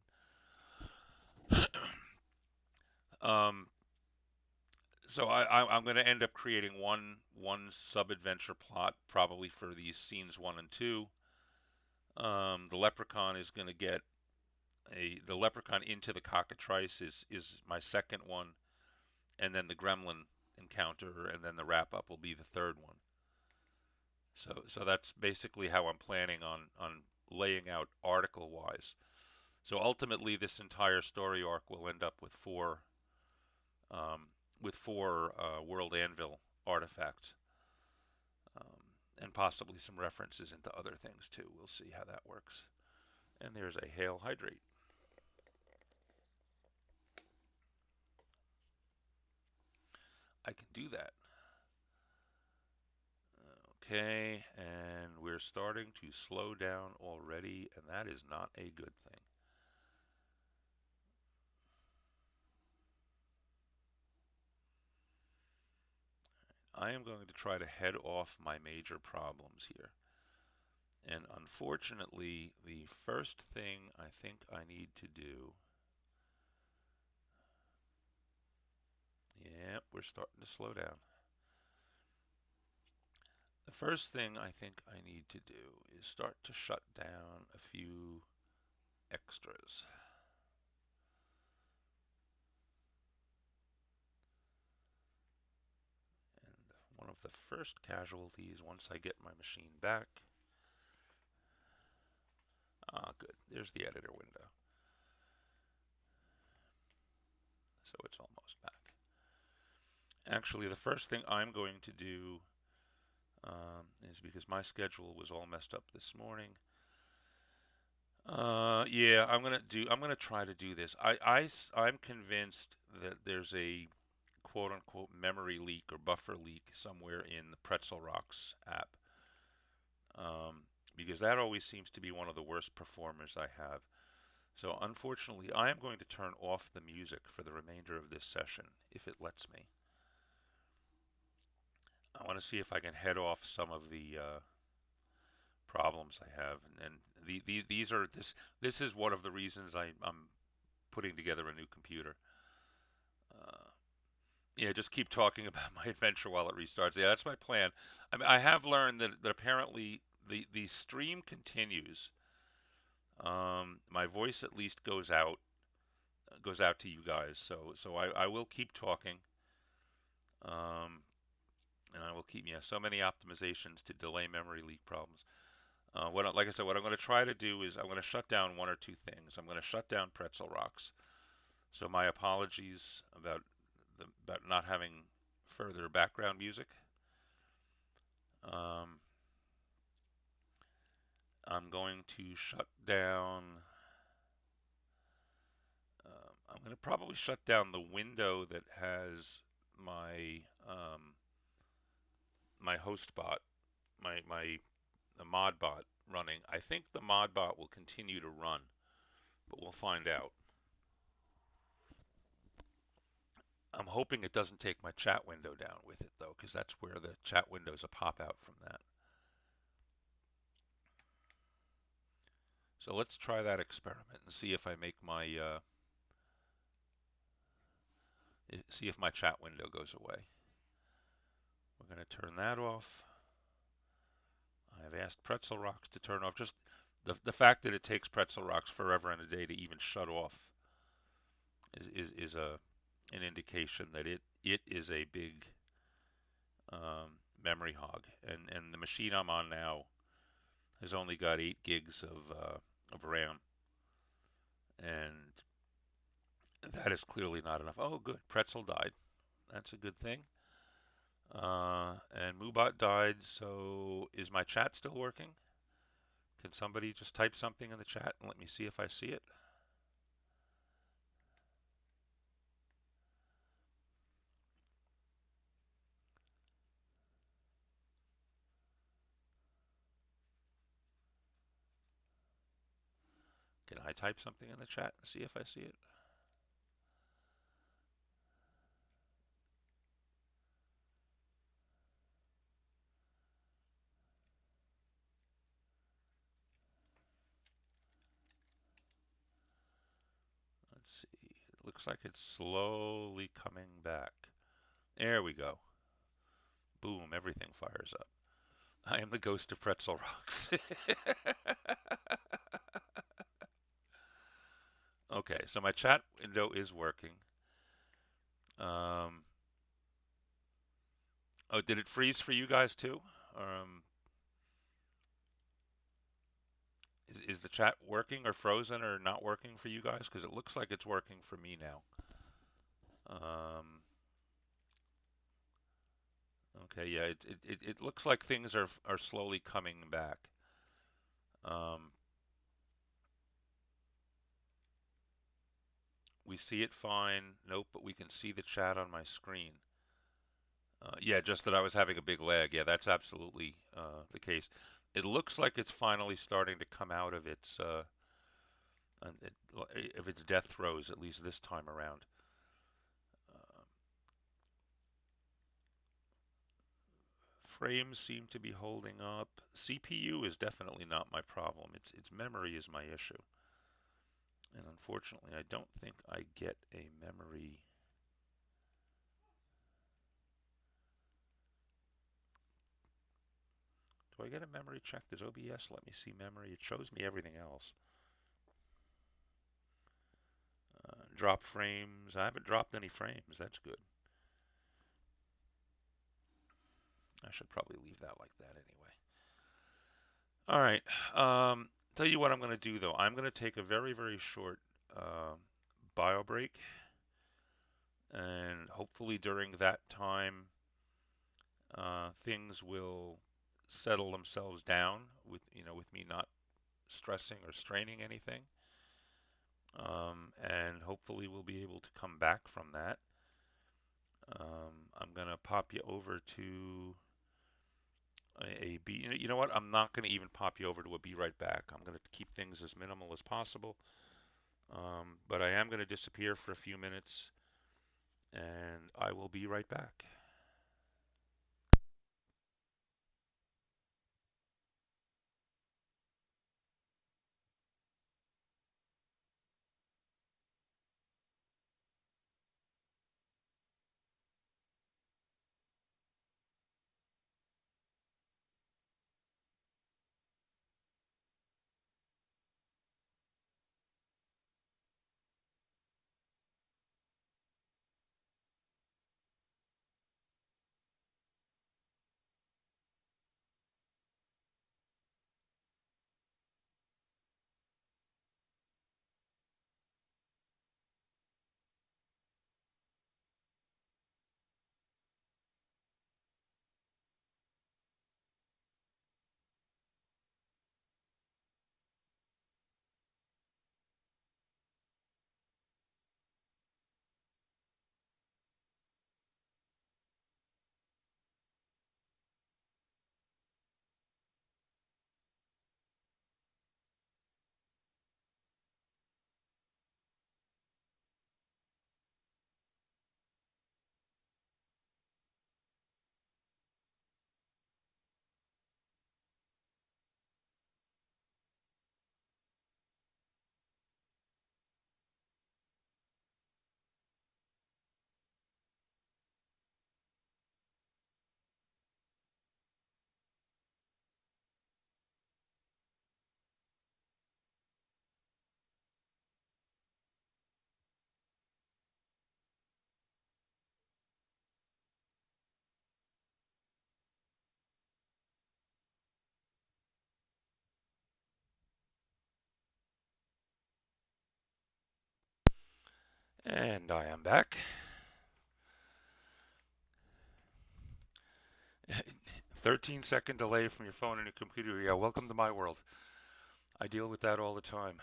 Um, I'm going to end up creating one sub adventure plot probably for these scenes 1 and 2. The leprechaun is going to get the leprechaun into the cockatrice is my second one, and then the gremlin encounter, and then the wrap up will be the third one. So that's basically how I'm planning on laying out article wise. So ultimately, this entire story arc will end up um, with four World Anvil artifacts, and possibly some references into other things too. We'll see how that works. And there's a Hail Hydrate. I can do that. Okay, and we're starting to slow down already, and that is not a good thing. I am going to try to head off my major problems here. And unfortunately, the first thing I think I need to do. Yep, we're starting to slow down. The first thing I think I need to do is start to shut down a few extras. And one of the first casualties, once I get my machine back. Ah, good. There's the editor window. So it's almost back. Actually, the first thing I'm going to do is because my schedule was all messed up this morning. Yeah, I'm gonna try to do this. I'm convinced that there's a quote unquote memory leak or buffer leak somewhere in the Pretzel Rocks app. Um, because that always seems to be one of the worst performers I have. So unfortunately, I am going to turn off the music for the remainder of this session, if it lets me. I want to see if I can head off some of the problems I have, and these are this is one of the reasons I'm putting together a new computer. Uh, yeah, just keep talking about my adventure while it restarts. Yeah, that's my plan. I mean, I have learned that apparently the stream continues. My voice at least goes out to you guys. So I will keep talking. Um, and I will keep, yeah, so many optimizations to delay memory leak problems. Like I said, what I'm going to try to do is I'm going to shut down one or two things. I'm going to shut down Pretzel Rocks. So my apologies about not having further background music. Um, I'm going to shut down. I'm going to probably shut down the window that has my host bot, my the mod bot running. I think the mod bot will continue to run, but we'll find out. I'm hoping it doesn't take my chat window down with it though, because that's where the chat windows will pop out from that. So let's try that experiment and see if I make see if my chat window goes away. We're going to turn that off. I've asked Pretzel Rocks to turn off. Just the fact that it takes Pretzel Rocks forever and a day to even shut off is an indication that it is a big memory hog, and the machine I'm on now has only got 8 gigs of RAM, and That is clearly not enough. Oh, good. Pretzel died. That's a good thing. And Moobot died, so is my chat still working? Can somebody just type something in the chat and let me see if I see it? Can I type something in the chat and see if I see it? Let's see. It looks like it's slowly coming back. There we go. Boom, everything fires up. I am the ghost of Pretzel Rocks. Okay, so my chat window is working. Um, oh, did it freeze for you guys too? Is the chat working or frozen or not working for you guys? Because it looks like it's working for me now. Um, okay, yeah, it looks like things are slowly coming back. Um, we see it fine. Nope, but we can see the chat on my screen. Yeah, just that I was having a big lag. Yeah, that's absolutely the case. It looks like it's finally starting to come out of its death throes, at least this time around. Uh, Frames seem to be holding up. CPU is definitely not my problem. Its memory is my issue. And unfortunately, I don't think I get a memory. Do I get a memory check? Does OBS let me see memory? It shows me everything else. Drop frames. I haven't dropped any frames. That's good. I should probably leave that like that anyway. All right. Tell you what I'm going to do though. I'm going to take a very, very short bio break, and hopefully during that time, things will settle themselves down with me not stressing or straining anything. And hopefully we'll be able to come back from that. I'm going to pop you over to a B. You know what? I'm not going to even pop you over to a Be Right Back. I'm going to keep things as minimal as possible. But I am going to disappear for a few minutes, and I will be right back. And I am back. 13-second delay from your phone and your computer. Yeah, welcome to my world. I deal with that all the time.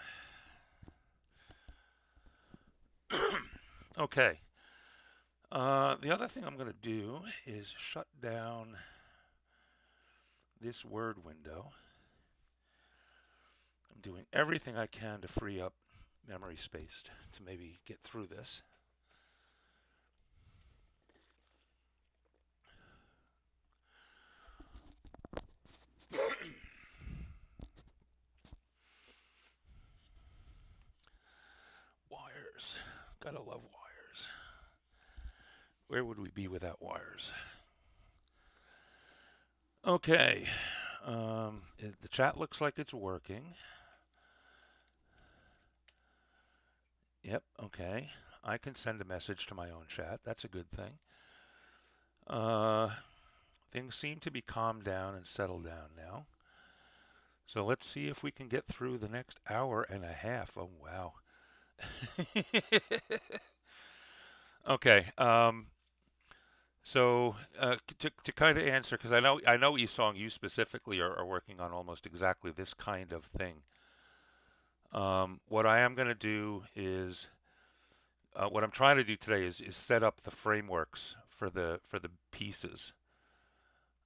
Okay. The other thing I'm going to do is shut down this Word window. I'm doing everything I can to free up memory space to maybe get through this. Wires. Gotta love wires. Where would we be without wires? Okay. The chat looks like it's working. Yep, okay. I can send a message to my own chat. That's a good thing. Things seem to be calmed down and settled down now. So let's see if we can get through the next hour and a half. Oh, wow. Okay. So to kind of answer, because I know Esong, you specifically are working on almost exactly this kind of thing. What I am going to do is what I'm trying to do today is set up the frameworks for the pieces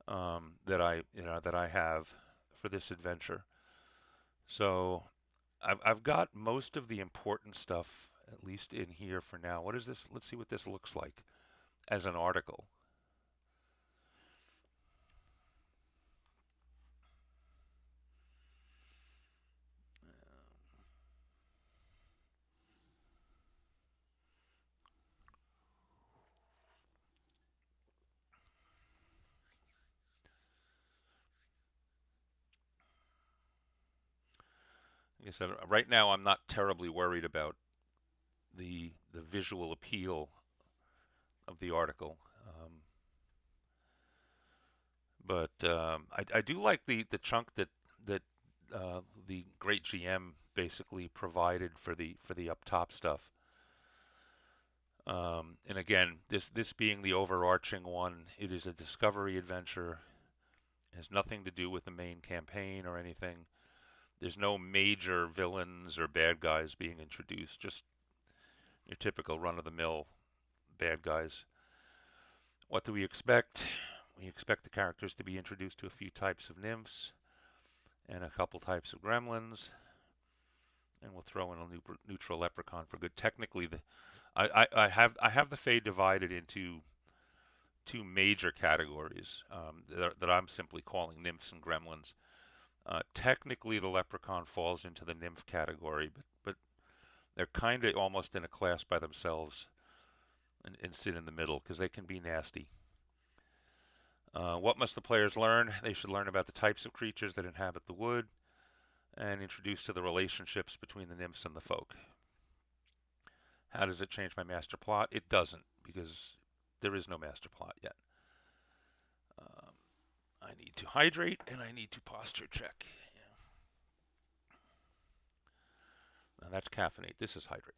that I have for this adventure. So I've got most of the important stuff at least in here for now. What is this? Let's see what this looks like as an article. Like I said, right now I'm not terribly worried about the visual appeal of the article, but I do like the chunk that the great GM basically provided for the up top stuff. And again, this being the overarching one, it is a discovery adventure. It has nothing to do with the main campaign or anything. There's no major villains or bad guys being introduced, just your typical run-of-the-mill bad guys. What do we expect? We expect the characters to be introduced to a few types of nymphs and a couple types of gremlins, and we'll throw in a neutral leprechaun for good. Technically, I have the Fae divided into two major categories that I'm simply calling nymphs and gremlins. Technically, the leprechaun falls into the nymph category, but they're kind of almost in a class by themselves and sit in the middle because they can be nasty. What must the players learn? They should learn about the types of creatures that inhabit the wood and introduced to the relationships between the nymphs and the folk. How does it change my master plot? It doesn't, because there is no master plot yet. I need to hydrate and I need to posture check. Yeah. Now that's caffeinate. This is hydrate.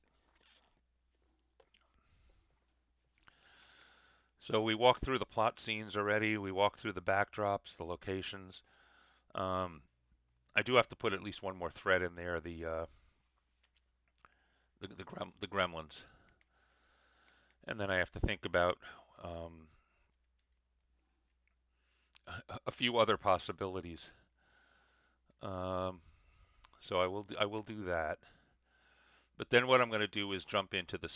So we walked through the plot scenes already. We walked through the backdrops, the locations. I do have to put at least one more thread in there. The gremlins, and then I have to think about a few other possibilities. So I will do that. But then what I'm going to do is jump into the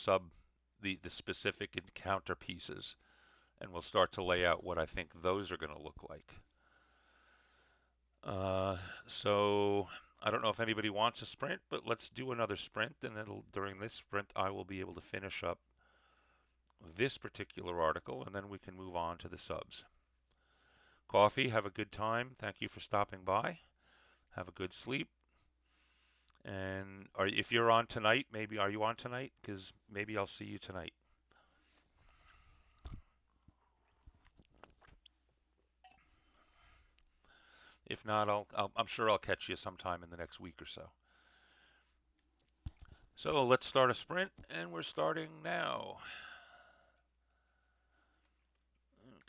specific encounter pieces, and we'll start to lay out what I think those are going to look like. So I don't know if anybody wants a sprint, but let's do another sprint, and during this sprint I will be able to finish up this particular article, and then we can move on to the subs. Coffee, have a good time. Thank you for stopping by. Have a good sleep. And if you're on tonight, are you on tonight? Because maybe I'll see you tonight. If not, I'm sure I'll catch you sometime in the next week or so. So let's start a sprint, and we're starting now.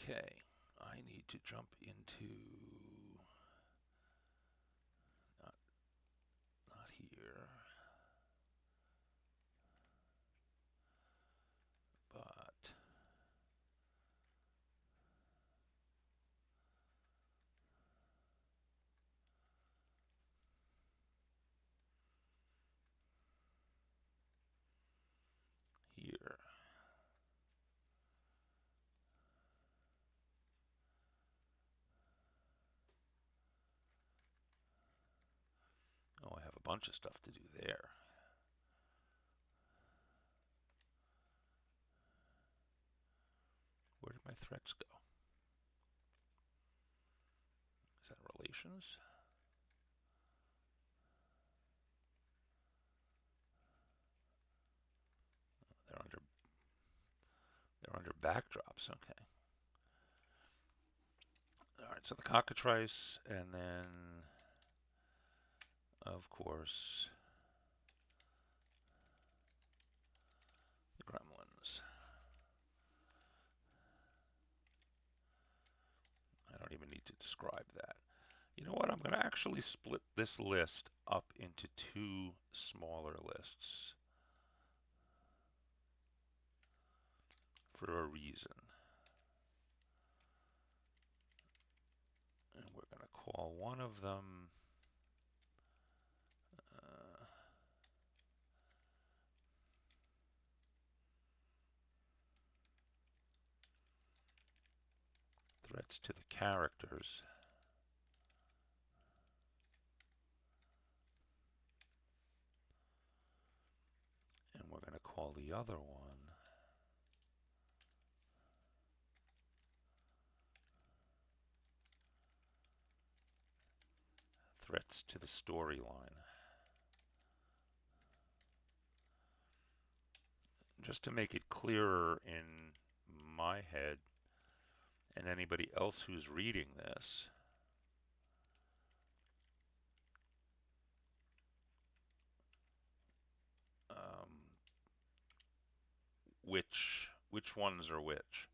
Okay, I need to jump into not not here, but here. Oh, I have a bunch of stuff to do there. Where did my threats go? Is that relations? They're under they're under backdrops. Okay. All right. So the cockatrice, and then of course the gremlins. I don't even need to describe that. You know what? I'm going to actually split this list up into two smaller lists for a reason. And we're going to call one of them threats to the characters. And we're going to call the other one threats to the storyline. Just to make it clearer in my head and anybody else who's reading this, which ones are which.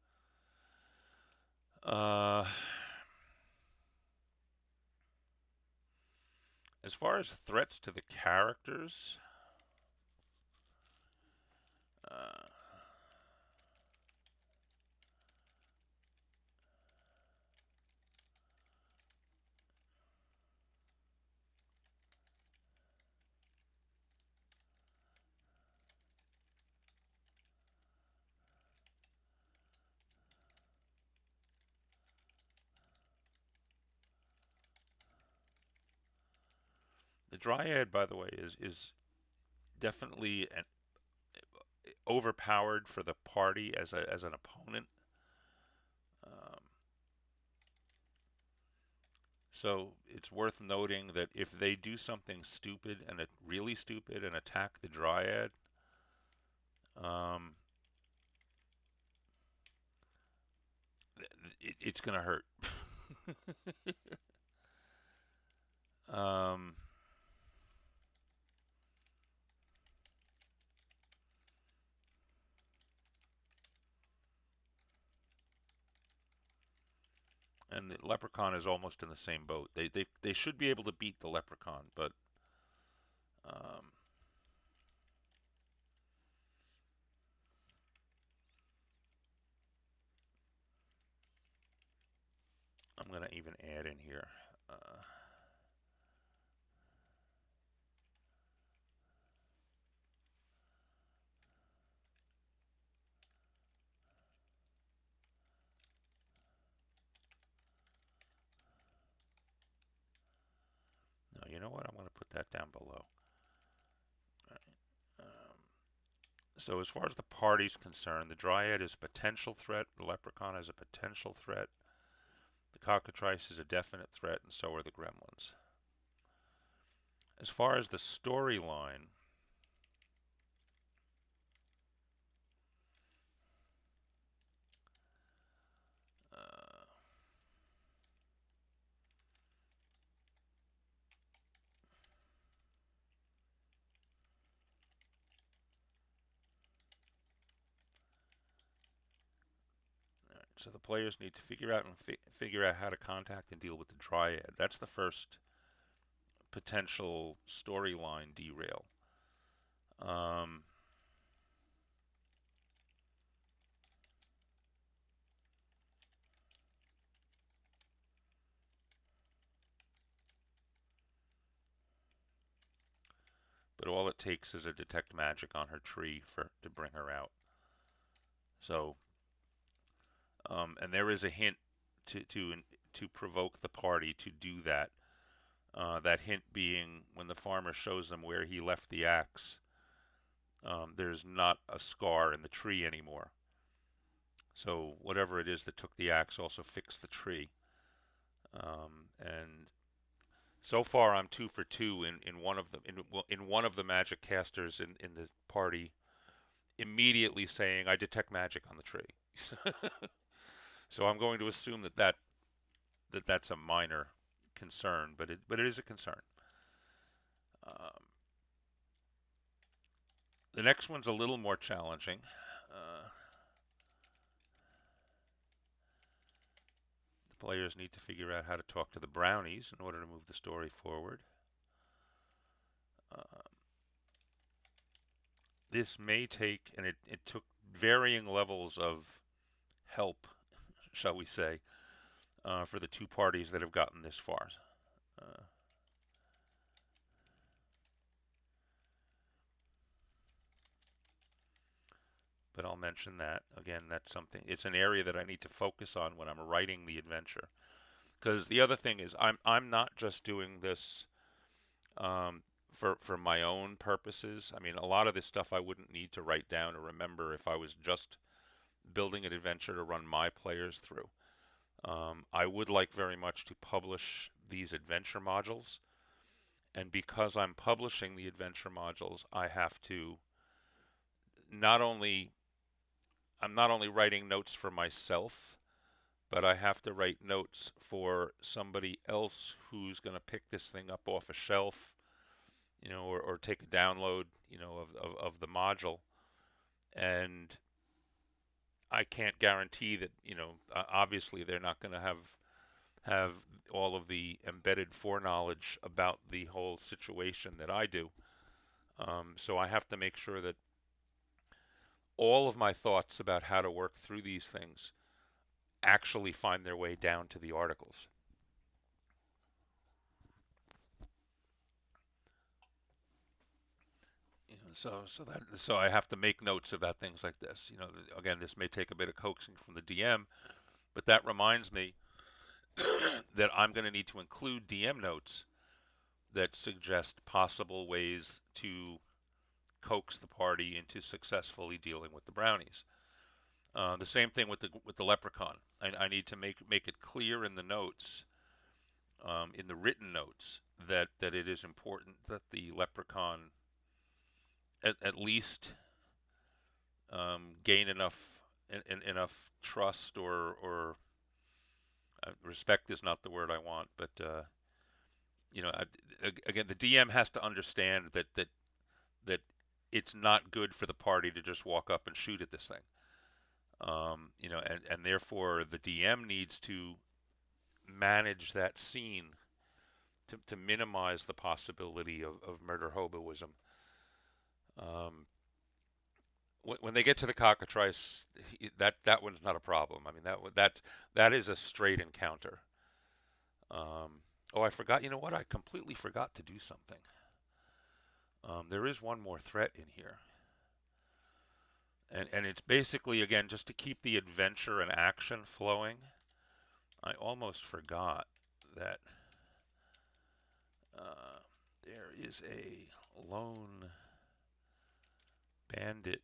As far as threats to the characters, the Dryad, by the way, is definitely overpowered for the party as an opponent. So it's worth noting that if they do something stupid and really stupid and attack the Dryad, it's going to hurt. um, and the Leprechaun is almost in the same boat. They should be able to beat the Leprechaun, but I'm going to even add in here. No, you know what? I'm going to put that down below. So as far as the party's concerned, the Dryad is a potential threat, the Leprechaun is a potential threat, the Cockatrice is a definite threat, and so are the Gremlins. As far as the storyline, So the players need to figure out how to contact and deal with the Dryad. That's the first potential storyline derail. Um, but all it takes is a detect magic on her tree to bring her out. So, and there is a hint to provoke the party to do that. That hint being when the farmer shows them where he left the axe, there's not a scar in the tree anymore. So whatever it is that took the axe also fixed the tree. And so far I'm 2 for 2 in one of the in one of the magic casters in the party immediately saying I detect magic on the tree. So I'm going to assume that's a minor concern, but it is a concern. Um, the next one's a little more challenging. The players need to figure out how to talk to the brownies in order to move the story forward. This may take, and it took varying levels of help, shall we say, for the two parties that have gotten this far. Uh, but I'll mention that. Again, that's something, it's an area that I need to focus on when I'm writing the adventure. Because the other thing is, I'm not just doing this um, for my own purposes. I mean, a lot of this stuff I wouldn't need to write down or remember if I was just building an adventure to run my players through. I would like very much to publish these adventure modules, and because I'm publishing the adventure modules, I have to not only I'm not only writing notes for myself, but I have to write notes for somebody else who's going to pick this thing up off a shelf, or take a download, of the module. And I can't guarantee that, obviously they're not going to have all of the embedded foreknowledge about the whole situation that I do. So I have to make sure that all of my thoughts about how to work through these things actually find their way down to the articles. So I have to make notes about things like this. Again, this may take a bit of coaxing from the DM, but that reminds me that I'm going to need to include DM notes that suggest possible ways to coax the party into successfully dealing with the brownies. The same thing with the leprechaun. I need to make it clear in the notes, in the written notes, that it is important that the leprechaun at least gain enough trust or respect is not the word I want, but again, the DM has to understand that it's not good for the party to just walk up and shoot at this thing. And therefore the DM needs to manage that scene to minimize the possibility of murder hoboism. When they get to the cockatrice, that one's not a problem. I mean, that is a straight encounter. Oh, I forgot. You know what? I completely forgot to do something. There is one more threat in here, and it's basically, again, just to keep the adventure and action flowing. I almost forgot that there is a lone bandit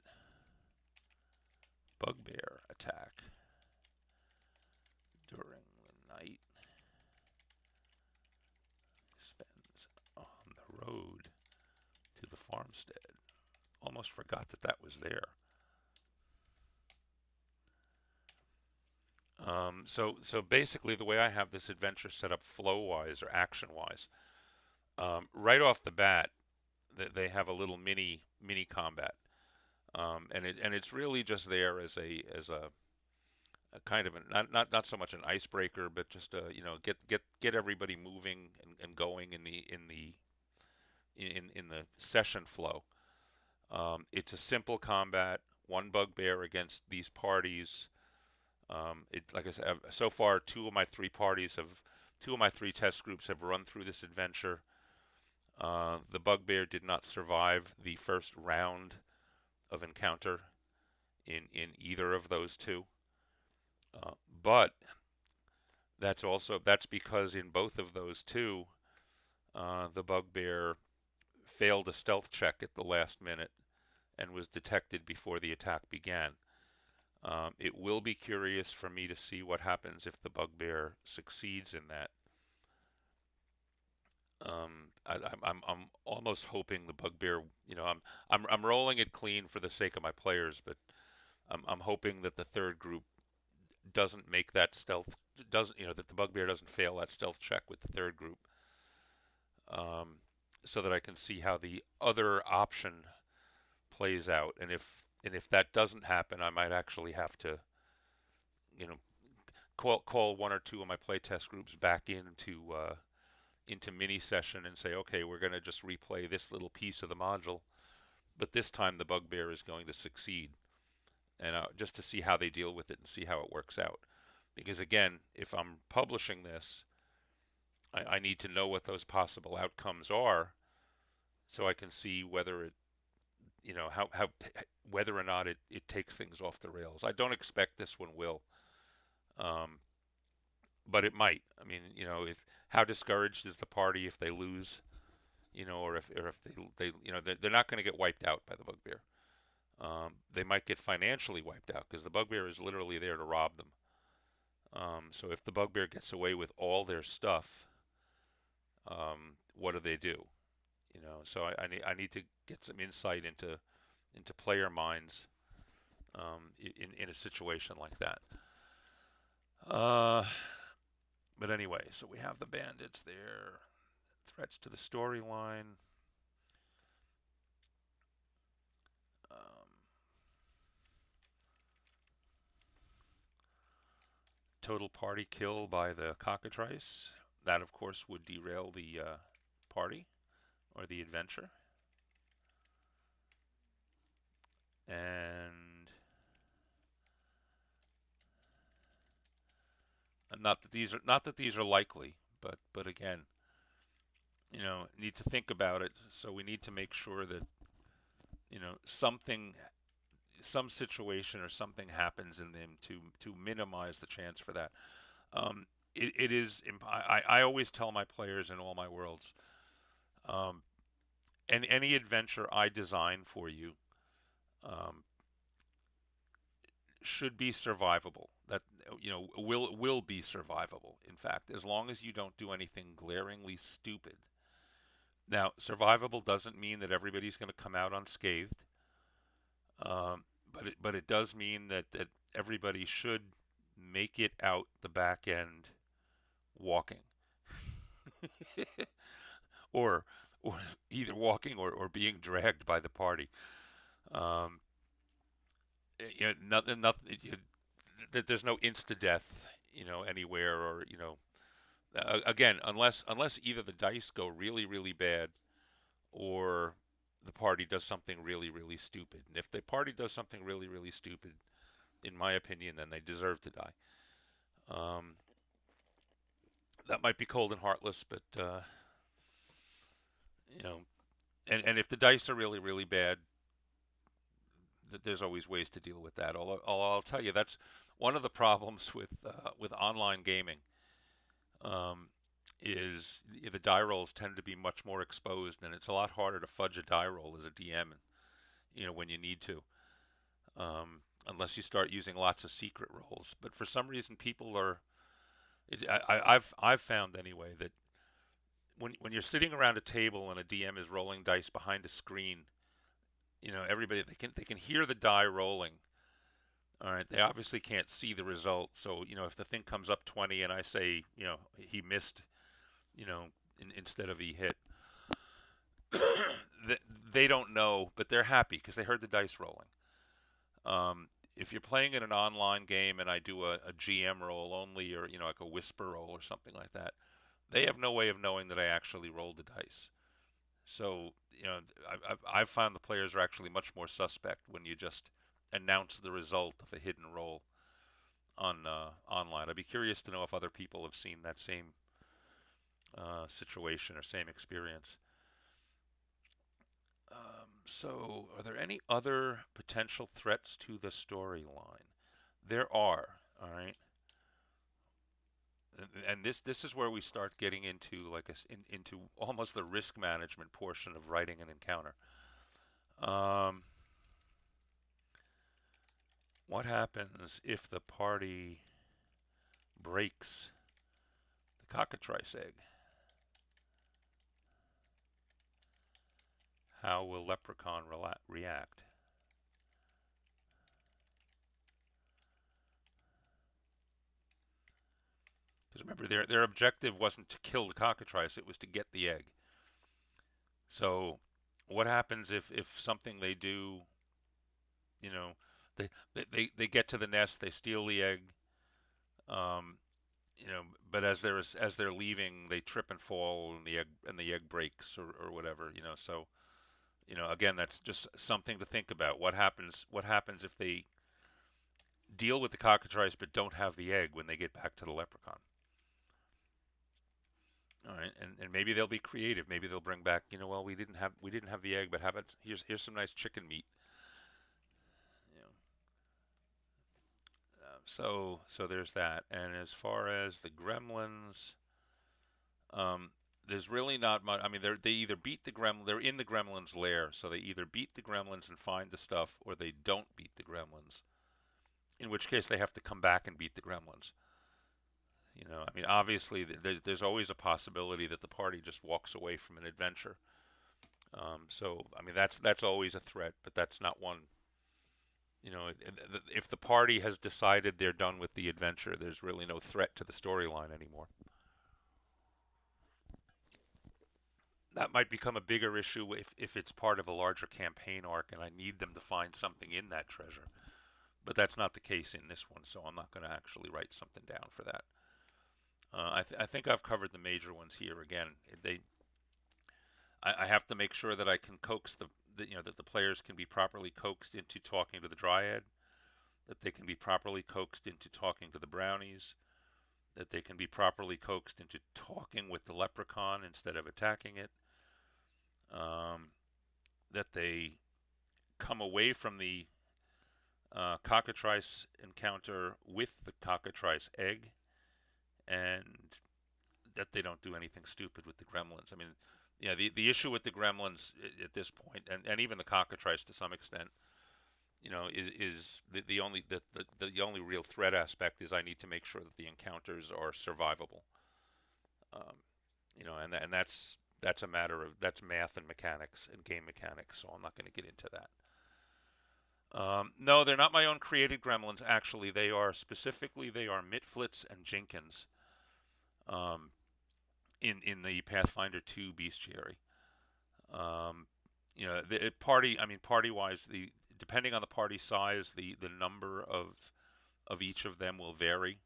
bugbear attack during the night. Spends on the road to the farmstead. Almost forgot that was there. So basically, the way I have this adventure set up, flow-wise or action-wise, right off the bat, they have a little mini combat, and it's really just there as a kind of not so much an icebreaker, but just get everybody moving and going in the session flow. It's a simple combat, one bugbear against these parties. Like I said, so far two of my three test groups have run through this adventure. The bugbear did not survive the first round of encounter in either of those two. But that's because in both of those two, the bugbear failed a stealth check at the last minute and was detected before the attack began. It will be curious for me to see what happens if the bugbear succeeds in that. I'm almost hoping the bugbear, I'm rolling it clean for the sake of my players, but I'm hoping that the third group doesn't make that stealth, doesn't, that the bugbear doesn't fail that stealth check with the third group, so that I can see how the other option plays out. And if that doesn't happen, I might actually have to, you know, call one or two of my playtest groups back into mini session and say, okay, we're going to just replay this little piece of the module, but this time the bugbear is going to succeed, and just to see how they deal with it and see how it works out. Because again, if I'm publishing this, I need to know what those possible outcomes are, so I can see whether it, how whether or not it takes things off the rails. I don't expect this one will, um, but it might. I mean, if how discouraged is the party if they lose, or if they're not going to get wiped out by the bugbear. They might get financially wiped out because the bugbear is literally there to rob them. So if the bugbear gets away with all their stuff, what do they do? So I need to get some insight into player minds, in a situation like that. Uh, but anyway, so we have the bandits there, threats to the storyline. Um, Total party kill by the cockatrice. That, of course, would derail the party or the adventure. And not that these are likely, but again, need to think about it. So we need to make sure that some situation or something happens in them to minimize the chance for that. It is. I always tell my players in all my worlds, um, and any adventure I design for you, um, should be survivable. That will be survivable. In fact, as long as you don't do anything glaringly stupid. Now, survivable doesn't mean that everybody's going to come out unscathed, but it does mean that everybody should make it out the back end walking, or or either walking or being dragged by the party. Um, nothing. That there's no insta death, anywhere, or again, unless either the dice go really really bad, or the party does something really really stupid. And if the party does something really really stupid, in my opinion, then they deserve to die. Um, that might be cold and heartless, but you know, and if the dice are really really bad, there's always ways to deal with that. Although I'll tell you, that's one of the problems with online gaming. Um, is the die rolls tend to be much more exposed, and it's a lot harder to fudge a die roll as a DM, when you need to, unless you start using lots of secret rolls. But for some reason, people are. I've found anyway that when you're sitting around a table and a DM is rolling dice behind a screen, everybody they can hear the die rolling. All right, they obviously can't see the result. So if the thing comes up 20 and I say he missed, instead of he hit, they don't know, but they're happy because they heard the dice rolling. Um, if you're playing in an online game and I do a GM roll only, or like a whisper roll or something like that, they have no way of knowing that I actually rolled the dice. So I've found the players are actually much more suspect when you just announce the result of a hidden roll on online. I'd be curious to know if other people have seen that same situation or same experience. So, are there any other potential threats to the storyline? There are. All right, and this is where we start getting into into almost the risk management portion of writing an encounter. Um, what happens if the party breaks the cockatrice egg? How will Leprechaun react? Because remember, their objective wasn't to kill the cockatrice; it was to get the egg. So, what happens if something they do, you know, they get to the nest, they steal the egg, um, but as they're leaving, they trip and fall, and the egg breaks or whatever, So, again, that's just something to think about. What happens if they deal with the cockatrice but don't have the egg when they get back to the leprechaun? All right, and maybe they'll be creative. Maybe they'll bring back, well, we didn't have the egg, but have it. Here's some nice chicken meat. You know, so there's that. And as far as the gremlins, um, there's really not much. I mean, they either beat the gremlin, they're in the gremlins' lair, so they either beat the gremlins and find the stuff, or they don't beat the gremlins. In which case, they have to come back and beat the gremlins. I mean, obviously, there's always a possibility that the party just walks away from an adventure. So, I mean, that's always a threat, but that's not one. If the party has decided they're done with the adventure, there's really no threat to the storyline anymore. That might become a bigger issue if it's part of a larger campaign arc and I need them to find something in that treasure. But that's not the case in this one, so I'm not going to actually write something down for that. I think I've covered the major ones here. Again, I have to make sure that I can coax that the players can be properly coaxed into talking to the dryad, that they can be properly coaxed into talking to the brownies, that they can be properly coaxed into talking with the leprechaun instead of attacking it, um, that they come away from the cockatrice encounter with the cockatrice egg, and that they don't do anything stupid with the gremlins. I mean, the issue with the gremlins at this point, and even the cockatrice to some extent, is the only the only real threat aspect is I need to make sure that the encounters are survivable. Um, and that's a matter of that's math and mechanics and game mechanics. So I'm not going to get into that. No, they're not my own created gremlins. Actually, they are Mitflitz and Jenkins. Um, in the Pathfinder 2 bestiary. Um, the party. I mean, party wise, the depending on the party size, the number of each of them will vary.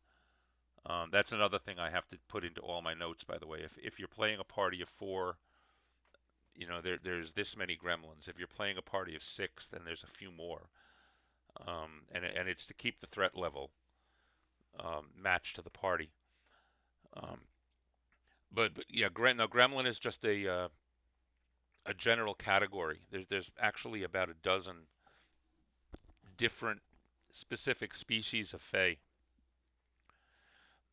That's another thing I have to put into all my notes. By the way, if you're playing a party of four, there's this many gremlins. If you're playing a party of six, then there's a few more. And it's to keep the threat level matched to the party. Um, but yeah, no, gremlin is just a general category. There's actually about a dozen different specific species of fae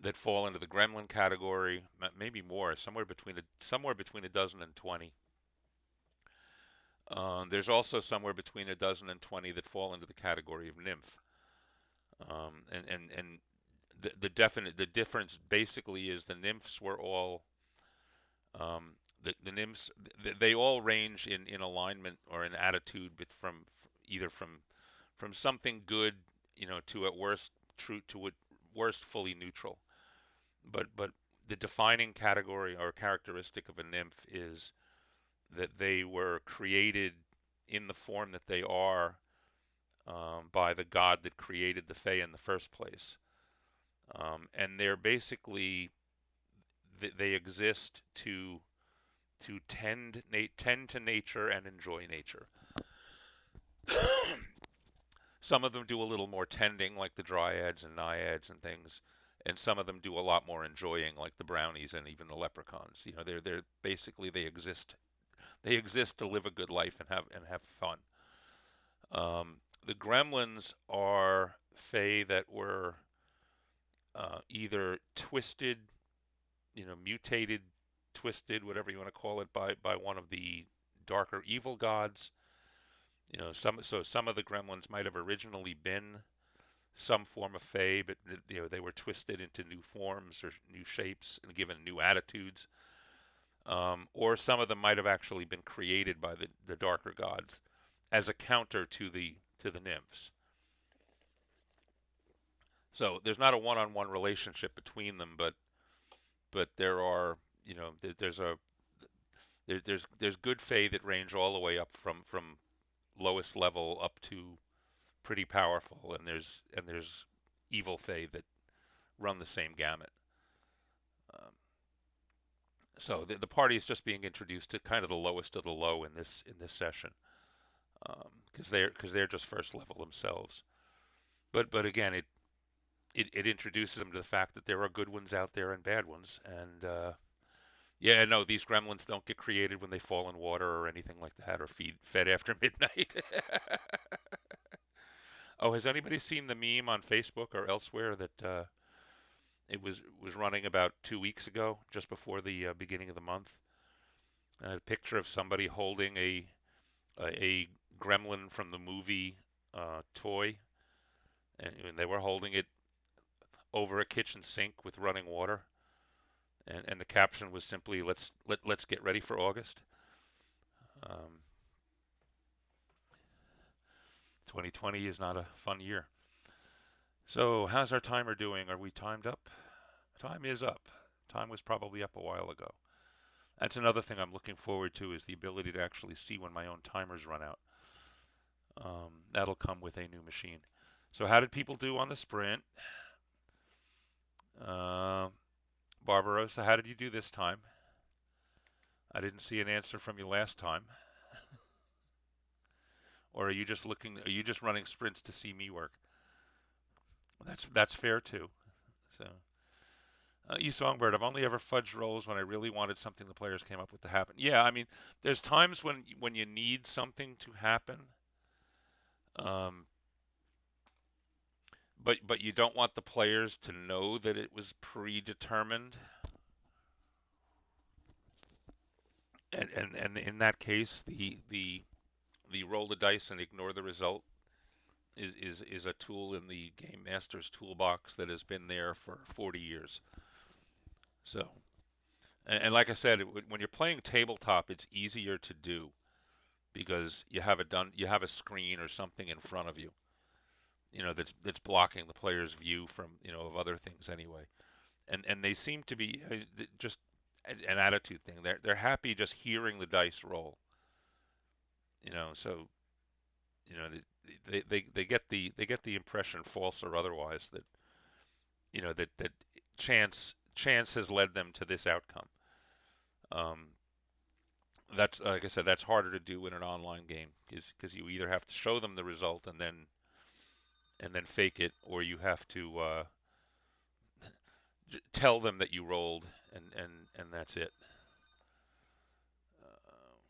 that fall into the gremlin category, maybe more, somewhere between a dozen and 20. There's also somewhere between a dozen and 20 that fall into the category of nymph. And the difference basically is the nymphs were all the nymphs they all range in alignment or in attitude, but from either from something good, to at worst true to at worst fully neutral. But the defining category or characteristic of a nymph is that they were created in the form that they are by the god that created the Fae in the first place. And they're basically they exist to tend to nature and enjoy nature. Some of them do a little more tending, like the dryads and naiads and things, and some of them do a lot more enjoying, like the brownies and even the leprechauns. You know, they're basically they exist to live a good life and have fun. The gremlins are fae that were either twisted, you know, mutated, twisted, whatever you want to call it, by one of the darker evil gods. You know, some of the gremlins might have originally been some form of fae, but you know they were twisted into new forms or new shapes and given new attitudes. Or some of them might have actually been created by the darker gods as a counter to the nymphs. So there's not a one-on-one relationship between them, but there are, you know, there's good fae that range all the way up from lowest level up to pretty powerful, and there's evil fae that run the same gamut. Um, so the party is just being introduced to kind of the lowest of the low in this session, because they're just first level themselves. But again, it introduces them to the fact that there are good ones out there and bad ones, and yeah, no, these gremlins don't get created when they fall in water or anything like that, or fed after midnight. Oh, has anybody seen the meme on Facebook or elsewhere that it was running about 2 weeks ago, just before the beginning of the month? A picture of somebody holding a gremlin from the movie toy, and they were holding it over a kitchen sink with running water, and the caption was simply let's get ready for August. Um, 2020 is not a fun year. So how's our timer doing? Are we timed up? Time is up. Time was probably up a while ago. That's another thing I'm looking forward to, is the ability to actually see when my own timers run out. That'll come with a new machine. So how did people do on the sprint? Uh, Barbarossa, how did you do this time? I didn't see an answer from you last time. Or are you just looking? Are you just running sprints to see me work? That's fair too. So, E Songbird, I've only ever fudged rolls when I really wanted something the players came up with to happen. Yeah, I mean, there's times when you need something to happen, um, but you don't want the players to know that it was predetermined. And in that case, the roll the dice and ignore the result is a tool in the game master's toolbox that has been there for 40 years. So, and like I said, when you're playing tabletop, it's easier to do because you have a screen or something in front of you, you know, that's blocking the player's view from, you know, of other things anyway. And they seem to be just an attitude thing. They're happy just hearing the dice roll, you know. So, you know, they get the impression, false or otherwise, that, you know, that chance has led them to this outcome. Um, that's, like I said, that's harder to do in an online game because you either have to show them the result and then fake it, or you have to tell them that you rolled, and that's it.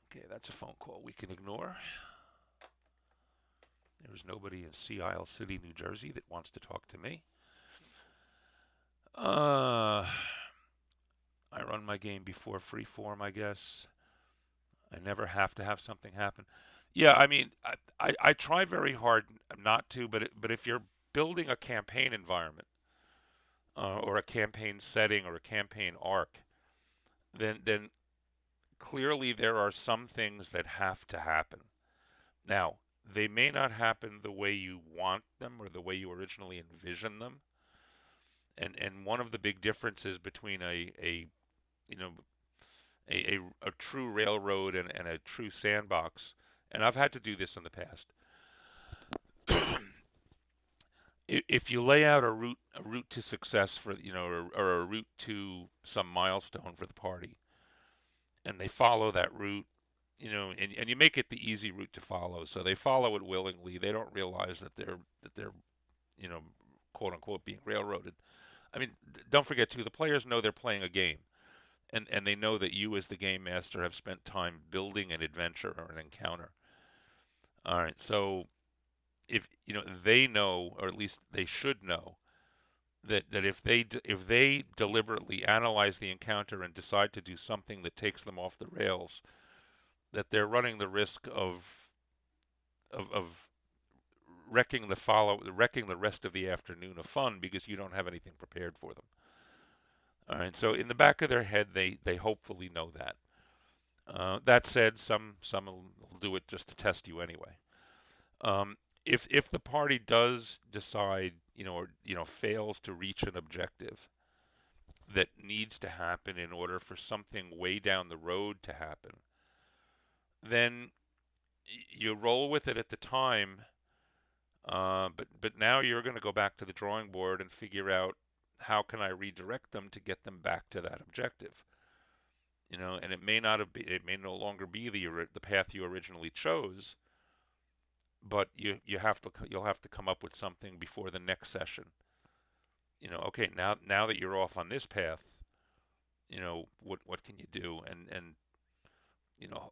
Okay, that's a phone call we can ignore. There's nobody in Sea Isle City, New Jersey that wants to talk to me. I run my game before freeform, I guess. I never have to have something happen. Yeah, I mean, I try very hard not to, but if you're building a campaign environment, or a campaign setting or a campaign arc, then clearly there are some things that have to happen. Now, they may not happen the way you want them or the way you originally envisioned them. And one of the big differences between a you know a true railroad and a true sandbox, and I've had to do this in the past. if you lay out a route to success for or a route to some milestone for the party, and they follow that route, and you make it the easy route to follow, so they follow it willingly. They don't realize that they're you know quote unquote being railroaded. I mean, don't forget too, the players know they're playing a game, and they know that you as the game master have spent time building an adventure or an encounter. All right, so if they know, or at least they should know, that if they deliberately analyze the encounter and decide to do something that takes them off the rails, that they're running the risk of wrecking the rest of the afternoon of fun because you don't have anything prepared for them. All right, so in the back of their head, they hopefully know that. That said, some will do it just to test you anyway. If the party does decide, or fails to reach an objective that needs to happen in order for something way down the road to happen, then you roll with it at the time. But now you're going to go back to the drawing board and figure out how can I redirect them to get them back to that objective. And it may no longer be the path you originally chose, but you'll have to come up with something before the next session. Okay, now that you're off on this path, what can you do? And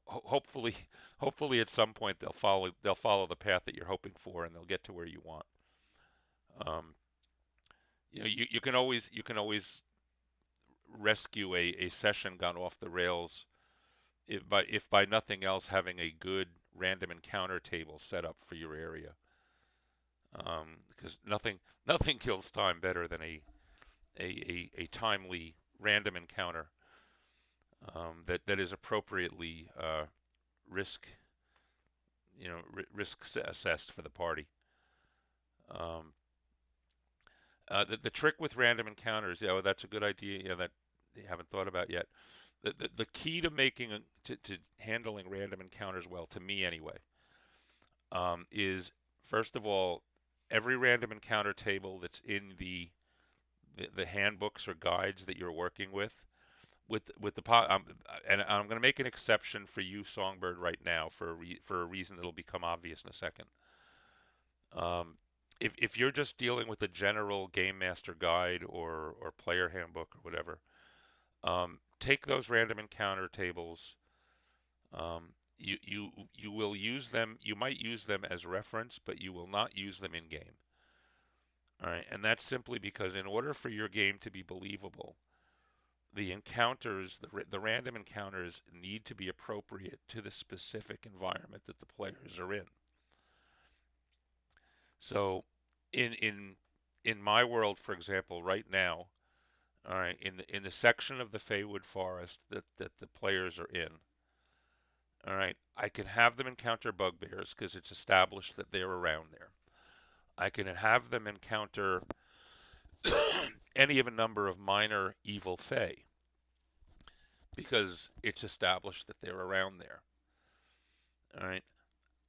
hopefully hopefully at some point they'll follow the path that you're hoping for, and they'll get to where you want. Um, you can always rescue a session gone off the rails if by nothing else having a good random encounter table set up for your area. Because nothing kills time better than a timely random encounter that is appropriately risk risk assessed for the party. Um, the trick with random encounters, yeah, well, that's a good idea. Yeah, that you haven't thought about yet. The key to to handling random encounters well, to me anyway, is first of all, every random encounter table that's in the handbooks or guides that you're working with and I'm going to make an exception for you, Songbird, right now for a reason that'll become obvious in a second. Um, if you're just dealing with a general game master guide or player handbook or whatever, take those random encounter tables. You will use them. You might use them as reference, but you will not use them in game. All right, and that's simply because in order for your game to be believable, the random encounters need to be appropriate to the specific environment that the players are in. So, in my world, for example, right now, all right, in the section of the Feywood Forest that the players are in, all right, I can have them encounter bugbears because it's established that they're around there. I can have them encounter any of a number of minor evil fey because it's established that they're around there. All right.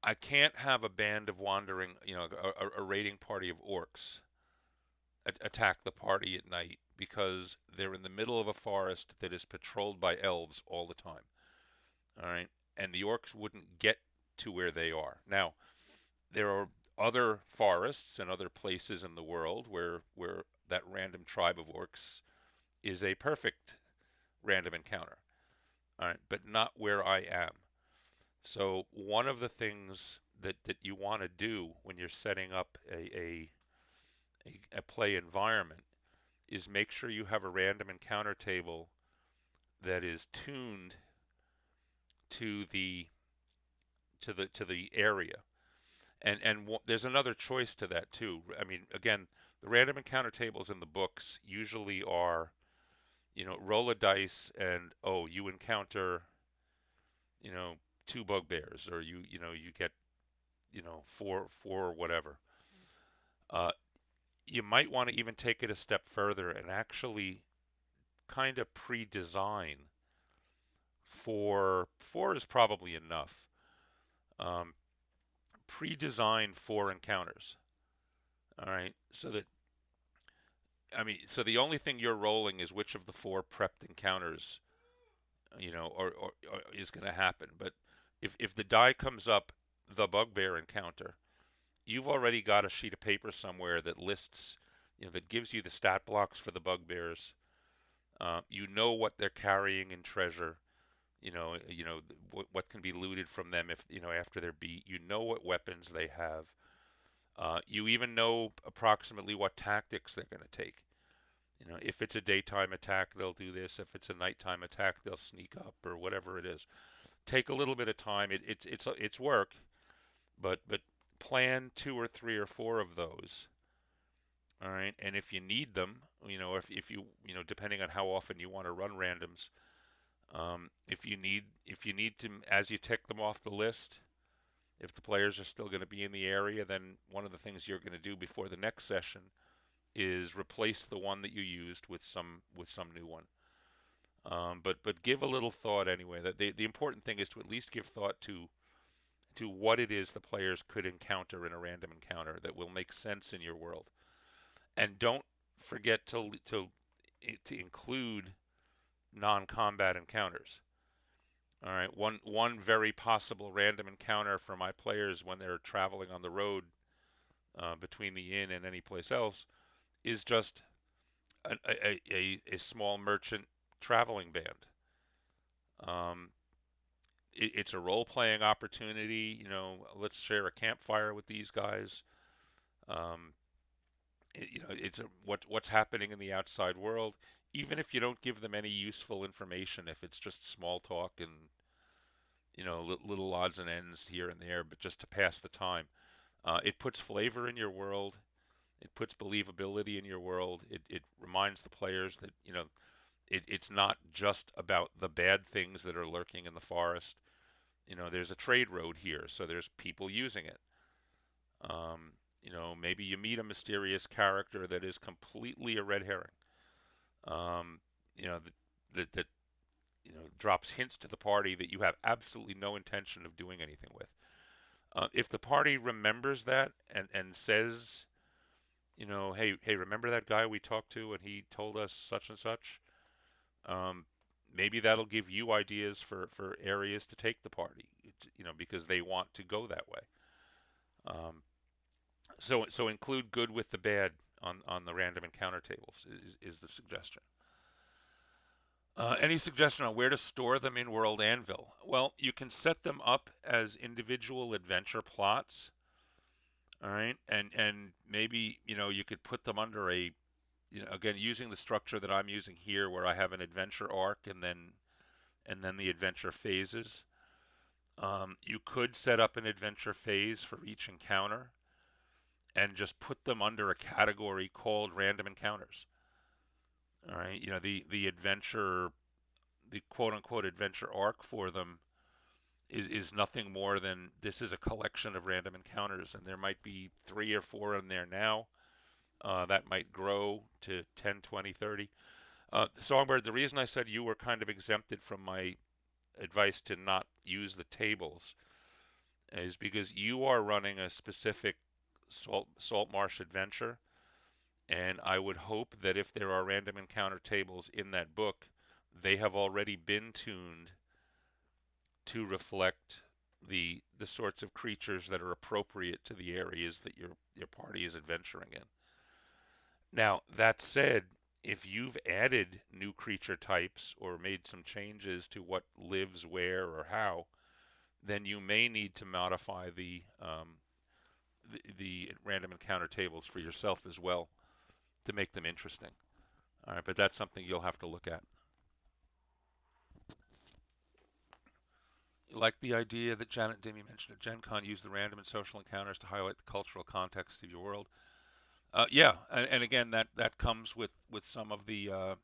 I can't have a band of wandering, a raiding party of orcs attack the party at night because they're in the middle of a forest that is patrolled by elves all the time. All right. And the orcs wouldn't get to where they are. Now, there are other forests and other places in the world where that random tribe of orcs is a perfect random encounter. All right, but not where I am. So one of the things that you want to do when you're setting up a play environment is make sure you have a random encounter table that is tuned to the area. And there's another choice to that too. I mean, again, the random encounter tables in the books usually are, roll a dice and you encounter, you know, two bugbears, or you get, four or whatever. Uh, you might want to even take it a step further and actually kind of pre-design four is probably enough. Um, pre-designed for encounters. All right, so that so the only thing you're rolling is which of the four prepped encounters, or is going to happen. But if the die comes up, the bugbear encounter, you've already got a sheet of paper somewhere that lists, that gives you the stat blocks for the bugbears. You know what they're carrying in treasure. What can be looted from them if after they're beat. You know what weapons they have. You even know approximately what tactics they're going to take. If it's a daytime attack, they'll do this. If it's a nighttime attack, they'll sneak up or whatever it is. Take a little bit of time. It's work, but plan 2 or 3 or 4 of those. All right, and if you need them, if you depending on how often you want to run randoms, if you need to, as you tick them off the list, if the players are still going to be in the area, then one of the things you're going to do before the next session is replace the one that you used with some new one. But give a little thought anyway. That the important thing is to at least give thought to what it is the players could encounter in a random encounter that will make sense in your world, and don't forget to include non-combat encounters. All right, one very possible random encounter for my players when they're traveling on the road between the inn and any place else is just a small merchant traveling band. Um, it's a role-playing opportunity. Let's share a campfire with these guys. Um, it's what's happening in the outside world. Even if you don't give them any useful information, if it's just small talk and little odds and ends here and there, but just to pass the time, it puts flavor in your world. It puts believability in your world. It reminds the players that it's not just about the bad things that are lurking in the forest. There's a trade road here, so there's people using it. Maybe you meet a mysterious character that is completely a red herring. Um, that drops hints to the party that you have absolutely no intention of doing anything with. If the party remembers that and says, hey, remember that guy we talked to and he told us such and such? Maybe that'll give you ideas for areas to take the party, because they want to go that way. So include good with the bad on the random encounter tables is the suggestion. Any suggestion on where to store them in World Anvil? Well, you can set them up as individual adventure plots. All right, and maybe you could put them under again using the structure that I'm using here, where I have an adventure arc and then the adventure phases. You could set up an adventure phase for each encounter and just put them under a category called random encounters. All right, the adventure, the quote unquote adventure arc for them is nothing more than this is a collection of random encounters, and there might be 3 or 4 in there now. That might grow to 10, 20, 30. Songbird, the reason I said you were kind of exempted from my advice to not use the tables is because you are running a specific salt marsh adventure, and I would hope that if there are random encounter tables in that book, they have already been tuned to reflect the sorts of creatures that are appropriate to the areas that your party is adventuring in. Now, that said, if you've added new creature types or made some changes to what lives where or how, then you may need to modify the random encounter tables for yourself as well to make them interesting. All right, but that's something you'll have to look at. You like the idea that Janet Dimmy mentioned at Gen Con, use the random and social encounters to highlight the cultural context of your world. Yeah, and again, that comes with some of the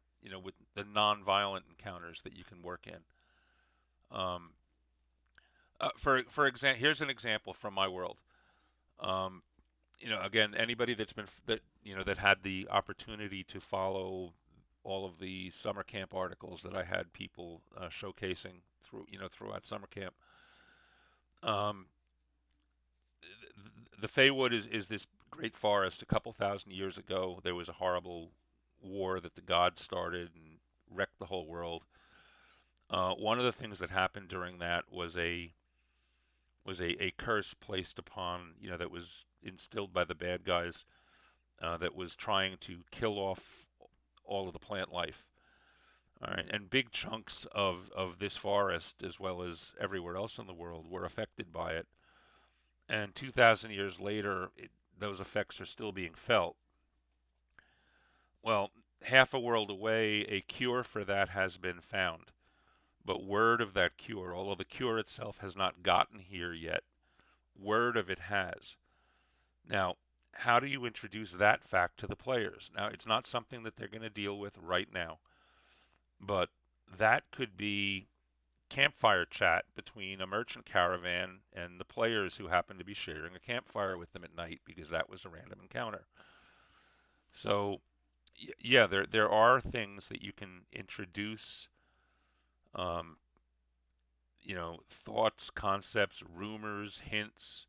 with the non-violent encounters that you can work in. For example, here's an example from my world. Again, anybody that had the opportunity to follow all of the summer camp articles that I had people showcasing throughout summer camp. the Feywood is this great forest. A couple thousand years ago, there was a horrible war that the gods started and wrecked the whole world. One of the things that happened during that was a curse placed upon, that was instilled by the bad guys, that was trying to kill off all of the plant life. All right, and big chunks of this forest, as well as everywhere else in the world, were affected by it. And 2,000 years later, those effects are still being felt. Well, half a world away, a cure for that has been found. But word of that cure, although the cure itself has not gotten here yet, word of it has. Now, how do you introduce that fact to the players? Now, it's not something that they're going to deal with right now, but that could be campfire chat between a merchant caravan and the players who happen to be sharing a campfire with them at night, because that was a random encounter. So, yeah, there are things that you can introduce, um, thoughts, concepts, rumors, hints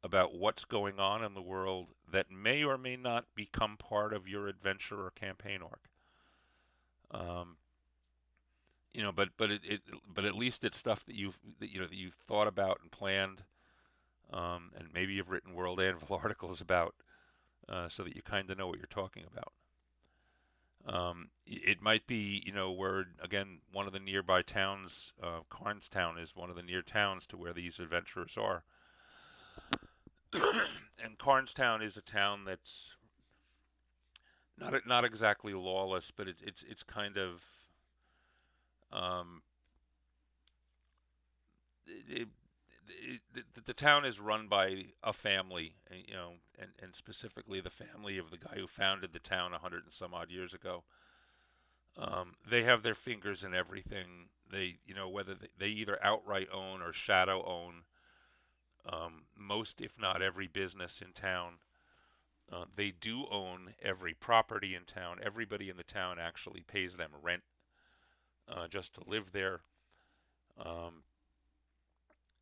about what's going on in the world that may or may not become part of your adventure or campaign arc. Um, but at least it's stuff that you've thought about and planned, and maybe you've written World Anvil articles about, so that you kind of know what you're talking about. It might be, where, again, one of the nearby towns, Carnstown is one of the near towns to where these adventurers are. And Carnstown is a town that's not exactly lawless, but it's kind of, um, it, the town is run by a family, and specifically the family of the guy who founded the town 100 and some odd years ago. They have their fingers in everything. Whether they either outright own or shadow own, most, if not every, business in town. They do own every property in town. Everybody in the town actually pays them rent, just to live there. Um,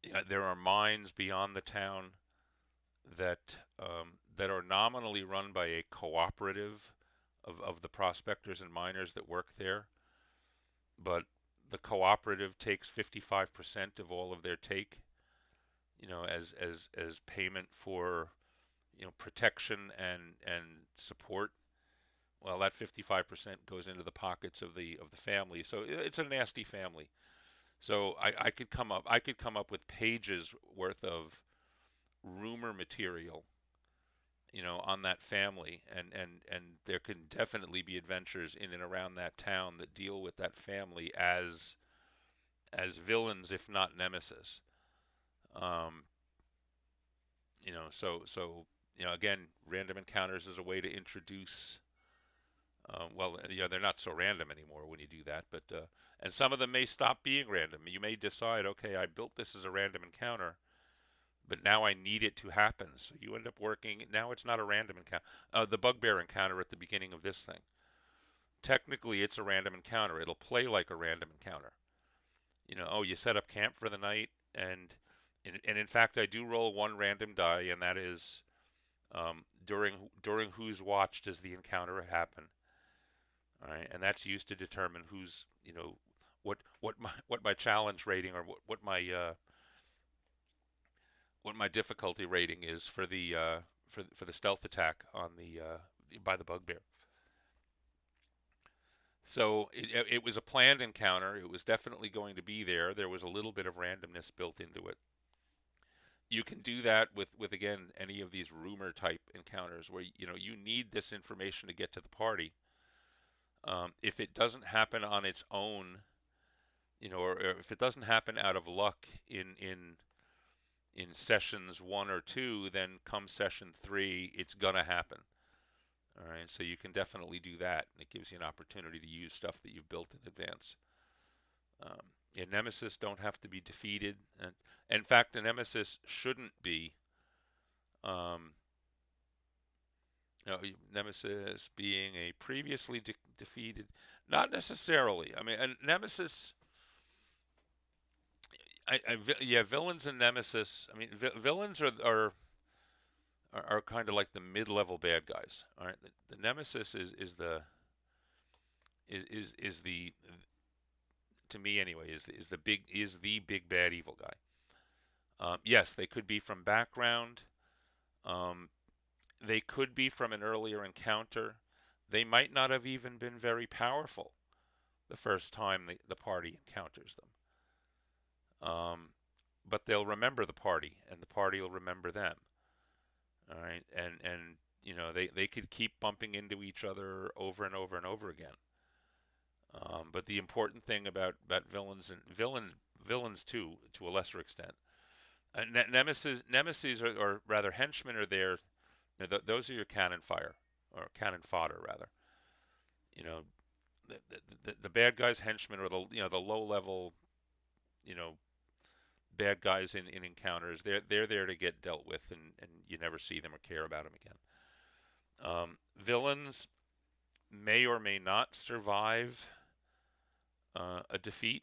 yeah, there are mines beyond the town that are nominally run by a cooperative of the prospectors and miners that work there, but the cooperative takes 55% of all of their take, as payment for, protection and support. Well, that 55% goes into the pockets of the family. So it's a nasty family. So I could come up with pages worth of rumor material, on that family, and there can definitely be adventures in and around that town that deal with that family as villains, if not nemesis. Um, again, random encounters is a way to introduce. Well, they're not so random anymore when you do that, but and some of them may stop being random. You may decide, okay, I built this as a random encounter, but now I need it to happen. So you end up working. Now it's not a random encounter. The bugbear encounter at the beginning of this thing. Technically, it's a random encounter. It'll play like a random encounter. Oh, you set up camp for the night, and in fact, I do roll one random die, and that is, during whose watch does the encounter happen. All right, and that's used to determine what my challenge rating, or what my difficulty rating is for the stealth attack on the by the bugbear. So it was a planned encounter. It was definitely going to be there. There was a little bit of randomness built into it. You can do that with again, any of these rumor type encounters where you need this information to get to the party. If it doesn't happen on its own, or if it doesn't happen out of luck in sessions 1 or 2, then come session 3, it's gonna happen. All right, so you can definitely do that, and it gives you an opportunity to use stuff that you've built in advance. Yeah, Nemesis don't have to be defeated, and in fact, the Nemesis shouldn't be. Um, Nemesis being a previously defeated, not necessarily. I mean, a Nemesis. Yeah, villains and Nemesis. I mean, villains are are kind of like the mid-level bad guys. All right, the Nemesis is the to me anyway is the big bad evil guy. Yes, they could be from background. Um, they could be from an earlier encounter. They might not have even been very powerful the first time the party encounters them. But they'll remember the party, and the party will remember them. All right, and they could keep bumping into each other over and over and over again. But the important thing about villains and villains too, to a lesser extent, nemesis or rather henchmen are there. Those are your cannon fire or cannon fodder rather. You know, the bad guys henchmen are the low level you know bad guys in encounters. They're there to get dealt with, and you never see them or care about them again. Villains may or may not survive a defeat.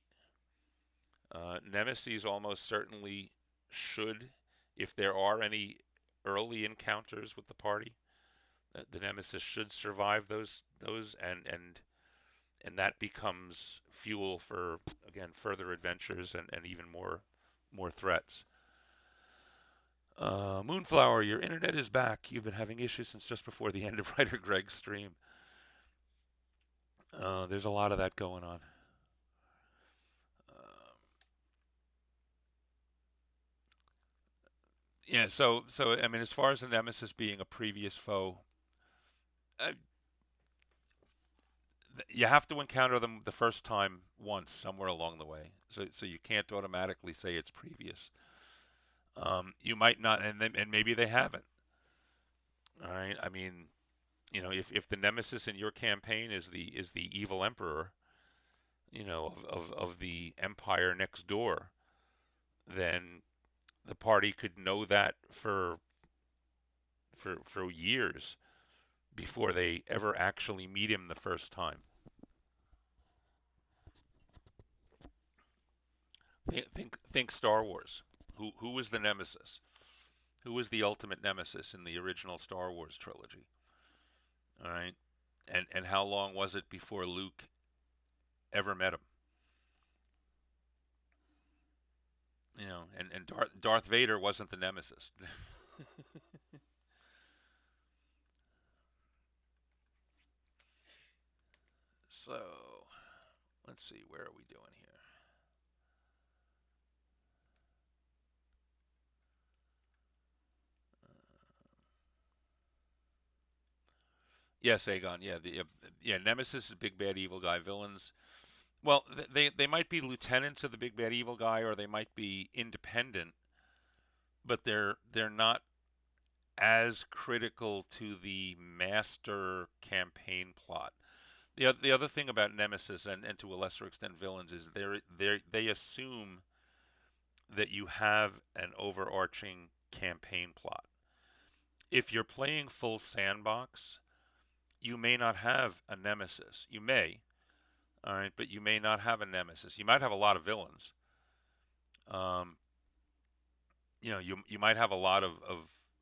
Nemesis almost certainly should, if there are any early encounters with the party. The Nemesis should survive those, and that becomes fuel for again further adventures and even more threats. Moonflower, your internet is back. You've been having issues since just before the end of Writer Greg's stream. There's a lot of that going on. Yeah, so I mean, as far as the Nemesis being a previous foe, uh, you have to encounter them the first time once somewhere along the way. So you can't automatically say it's previous. You might not, and maybe they haven't. All right. I mean, if the Nemesis in your campaign is the evil Emperor, of the Empire next door, then the party could know that for years before they ever actually meet him the first time. Think Star Wars. Who was the Nemesis? Who was the ultimate Nemesis in the original Star Wars trilogy? All right, and how long was it before Luke ever met him? And Darth Vader wasn't the Nemesis. So let's see, where are we doing here? Yes, Aegon. Yeah, yeah. Nemesis is big bad evil guy. Villains. Well, they might be lieutenants of the big bad evil guy, or they might be independent, but they're not as critical to the master campaign plot. The other thing about Nemesis and to a lesser extent villains is they assume that you have an overarching campaign plot. If you're playing full sandbox, you may not have a nemesis. You may, all right, but you may not have a nemesis. You might have a lot of villains. Um, you might have a lot of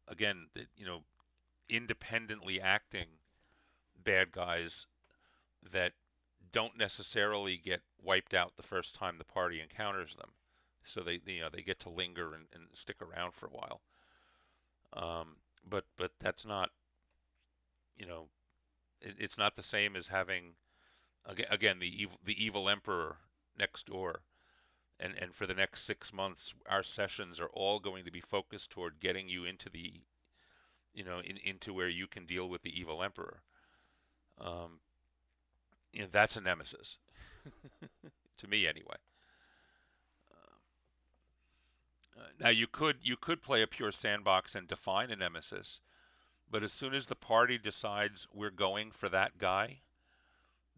again, independently acting bad guys that don't necessarily get wiped out the first time the party encounters them. So they get to linger and stick around for a while. But that's not you know it's not the same as having again the evil emperor next door. And for the next 6 months, our sessions are all going to be focused toward getting you into into where you can deal with the evil emperor. Um, that's a nemesis to me anyway. Now you could play a pure sandbox and define a nemesis, but as soon as the party decides we're going for that guy,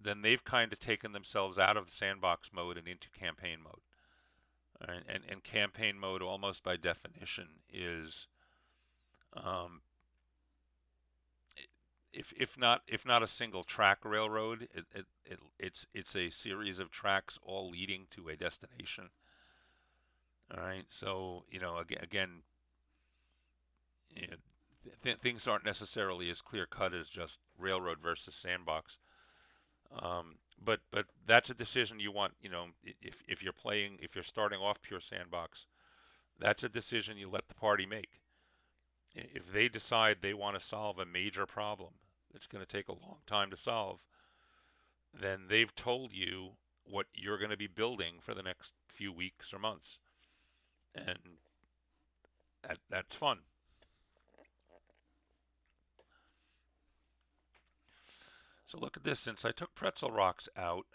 then they've kind of taken themselves out of the sandbox mode and into campaign mode. All right? And campaign mode, almost by definition, is um, if not a single track railroad, it's a series of tracks all leading to a destination. All right, so again, things aren't necessarily as clear cut as just railroad versus sandbox. But that's a decision you want. If you're playing, if you're starting off pure sandbox, that's a decision you let the party make. If they decide they want to solve a major problem that's going to take a long time to solve, then they've told you what you're going to be building for the next few weeks or months, and that's fun. So look at this. Since I took pretzel rocks out,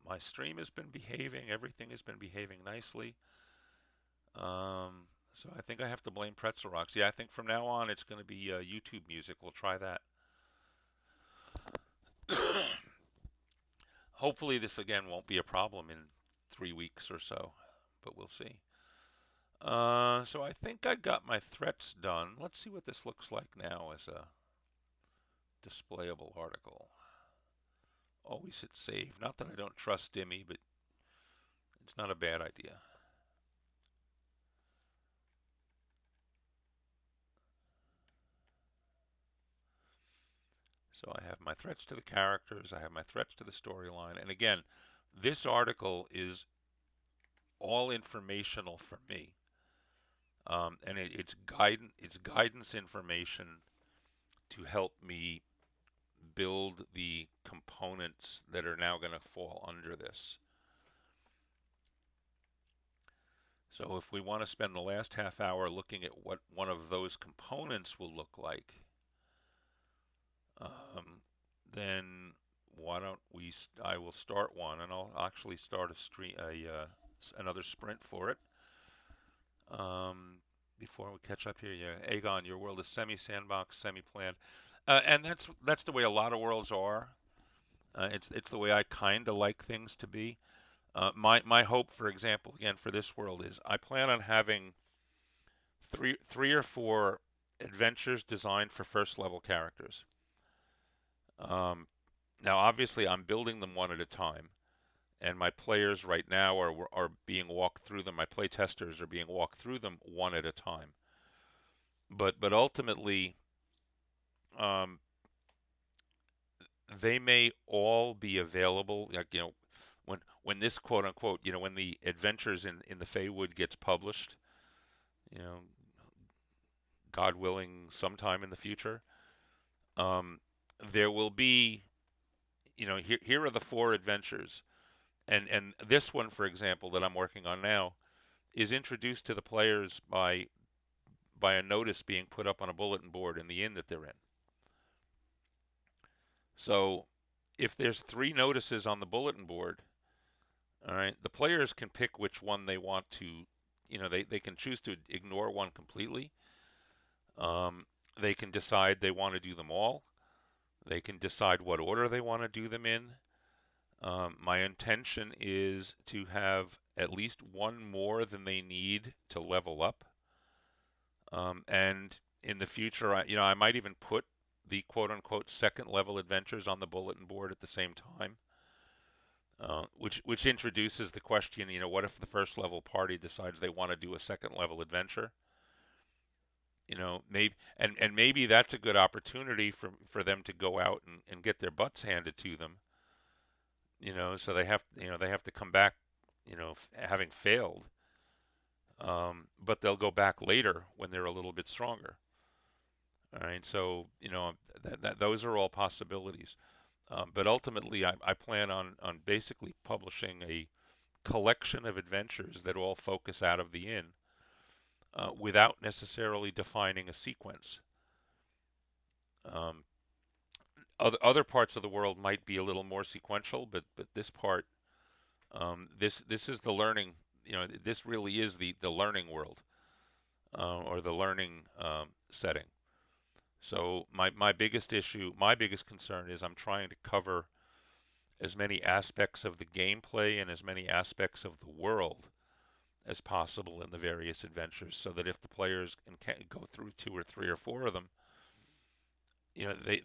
my stream has been behaving. Everything has been behaving nicely. So I think I have to blame pretzel rocks. Yeah, I think from now on it's going to be YouTube music. We'll try that. Hopefully this again won't be a problem in 3 weeks or so, but we'll see. So I think I got my threats done. Let's see what this looks like now as a displayable article. Always hit save. Not that I don't trust Dimmy, but it's not a bad idea. So I have my threats to the characters, I have my threats to the storyline, and again, this article is all informational for me, and it's guidance information to help me build the components that are now going to fall under this. So if we want to spend the last half hour looking at what one of those components will look like, then why don't we? I will start one, and I'll actually start another sprint for it. Before we catch up here, yeah, Aegon, your world is semi-sandbox, semi-planned, and that's the way a lot of worlds are. It's the way I kind of like things to be. My hope, for example, again for this world is I plan on having three or four adventures designed for first level characters. Now, obviously, I'm building them one at a time, and my players right now are being walked through them. My play testers are being walked through them one at a time. But ultimately, um, they may all be available. Like when this quote unquote when the adventures in the Feywood gets published, you know, God willing, sometime in the future, there will be here are the four adventures, and this one, for example, that I'm working on now, is introduced to the players by a notice being put up on a bulletin board in the inn that they're in. So if there's three notices on the bulletin board, all right, the players can pick which one they want to, they can choose to ignore one completely. They can decide they want to do them all. They can decide what order they want to do them in. My intention is to have at least one more than they need to level up. And in the future, I might even put the quote-unquote second level adventures on the bulletin board at the same time, which introduces the question, what if the first level party decides they want to do a second level adventure? Maybe that's a good opportunity for them to go out and get their butts handed to them. So they have to come back, having failed. But they'll go back later when they're a little bit stronger. All right, so those are all possibilities. But ultimately, I plan on basically publishing a collection of adventures that all focus out of the inn, without necessarily defining a sequence. Other parts of the world might be a little more sequential, but this part, this is the learning. This really is the learning world, or the learning setting. So my biggest concern is I'm trying to cover as many aspects of the gameplay and as many aspects of the world as possible in the various adventures, so that if the players can go through 2 or 3 or 4 of them,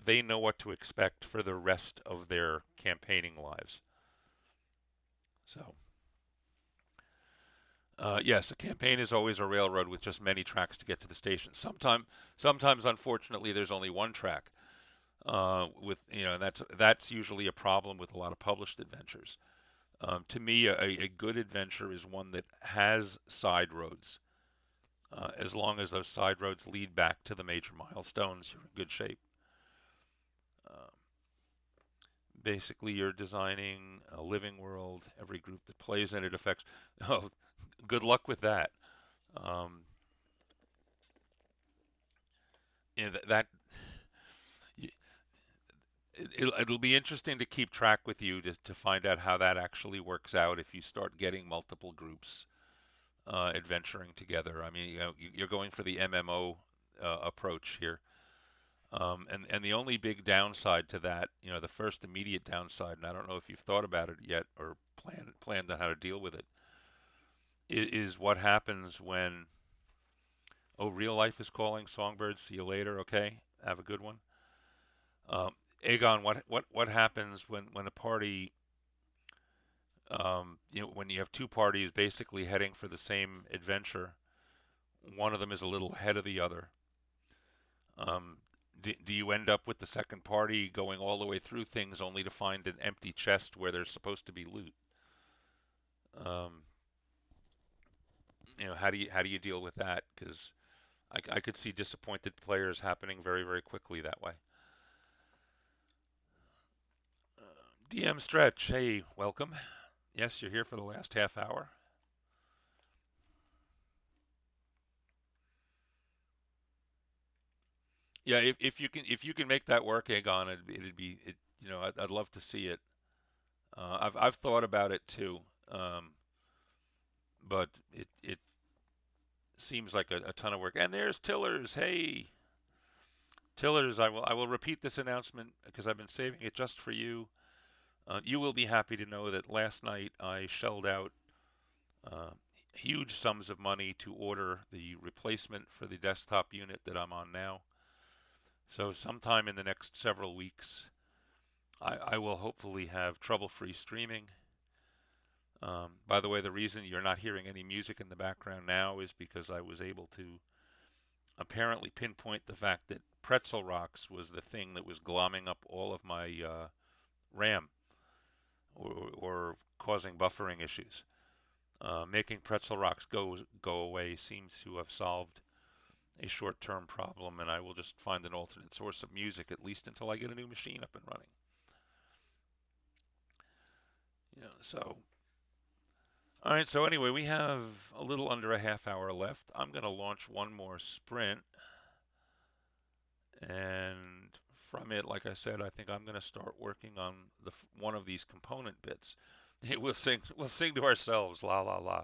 they know what to expect for the rest of their campaigning lives. So Yes, a campaign is always a railroad with just many tracks to get to the station. Sometimes, unfortunately, there's only one track. With that's usually a problem with a lot of published adventures. To me, a good adventure is one that has side roads. As long as those side roads lead back to the major milestones, you're in good shape. Uh, Basically, you're designing a living world. Every group that plays in it affects. Oh, good luck with that. Um, that it'll be interesting to keep track with you to find out how that actually works out if you start getting multiple groups adventuring together. I mean, you're going for the MMO approach here. And the only big downside to that, the first immediate downside, and I don't know if you've thought about it yet or planned on how to deal with it, is what happens when, oh, real life is calling, Songbird, see you later, okay, have a good one. Um, Aegon, what happens when a party, when you have two parties basically heading for the same adventure, one of them is a little ahead of the other. Um, do you end up with the second party going all the way through things only to find an empty chest where there's supposed to be loot? Um, how do you deal with that? Because I could see disappointed players happening very very quickly that way. DM Stretch, hey, welcome. Yes, you're here for the last half hour. Yeah, if you can make that work, Aegon, I'd love to see it. I've thought about it too, but it seems like a ton of work. And there's Tillers. Hey, Tillers, I will repeat this announcement because I've been saving it just for you. You will be happy to know that last night I shelled out uh, huge sums of money to order the replacement for the desktop unit that I'm on now. So sometime in the next several weeks, I will hopefully have trouble-free streaming. By the way, the reason you're not hearing any music in the background now is because I was able to apparently pinpoint the fact that Pretzel Rocks was the thing that was glomming up all of my RAM or causing buffering issues. Making Pretzel Rocks go away seems to have solved a short-term problem, and I will just find an alternate source of music at least until I get a new machine up and running. So all right. So anyway, we have a little under a half hour left. I'm going to launch one more sprint, and from it, like I said, I think I'm going to start working on one of these component bits. We'll sing to ourselves, la la la.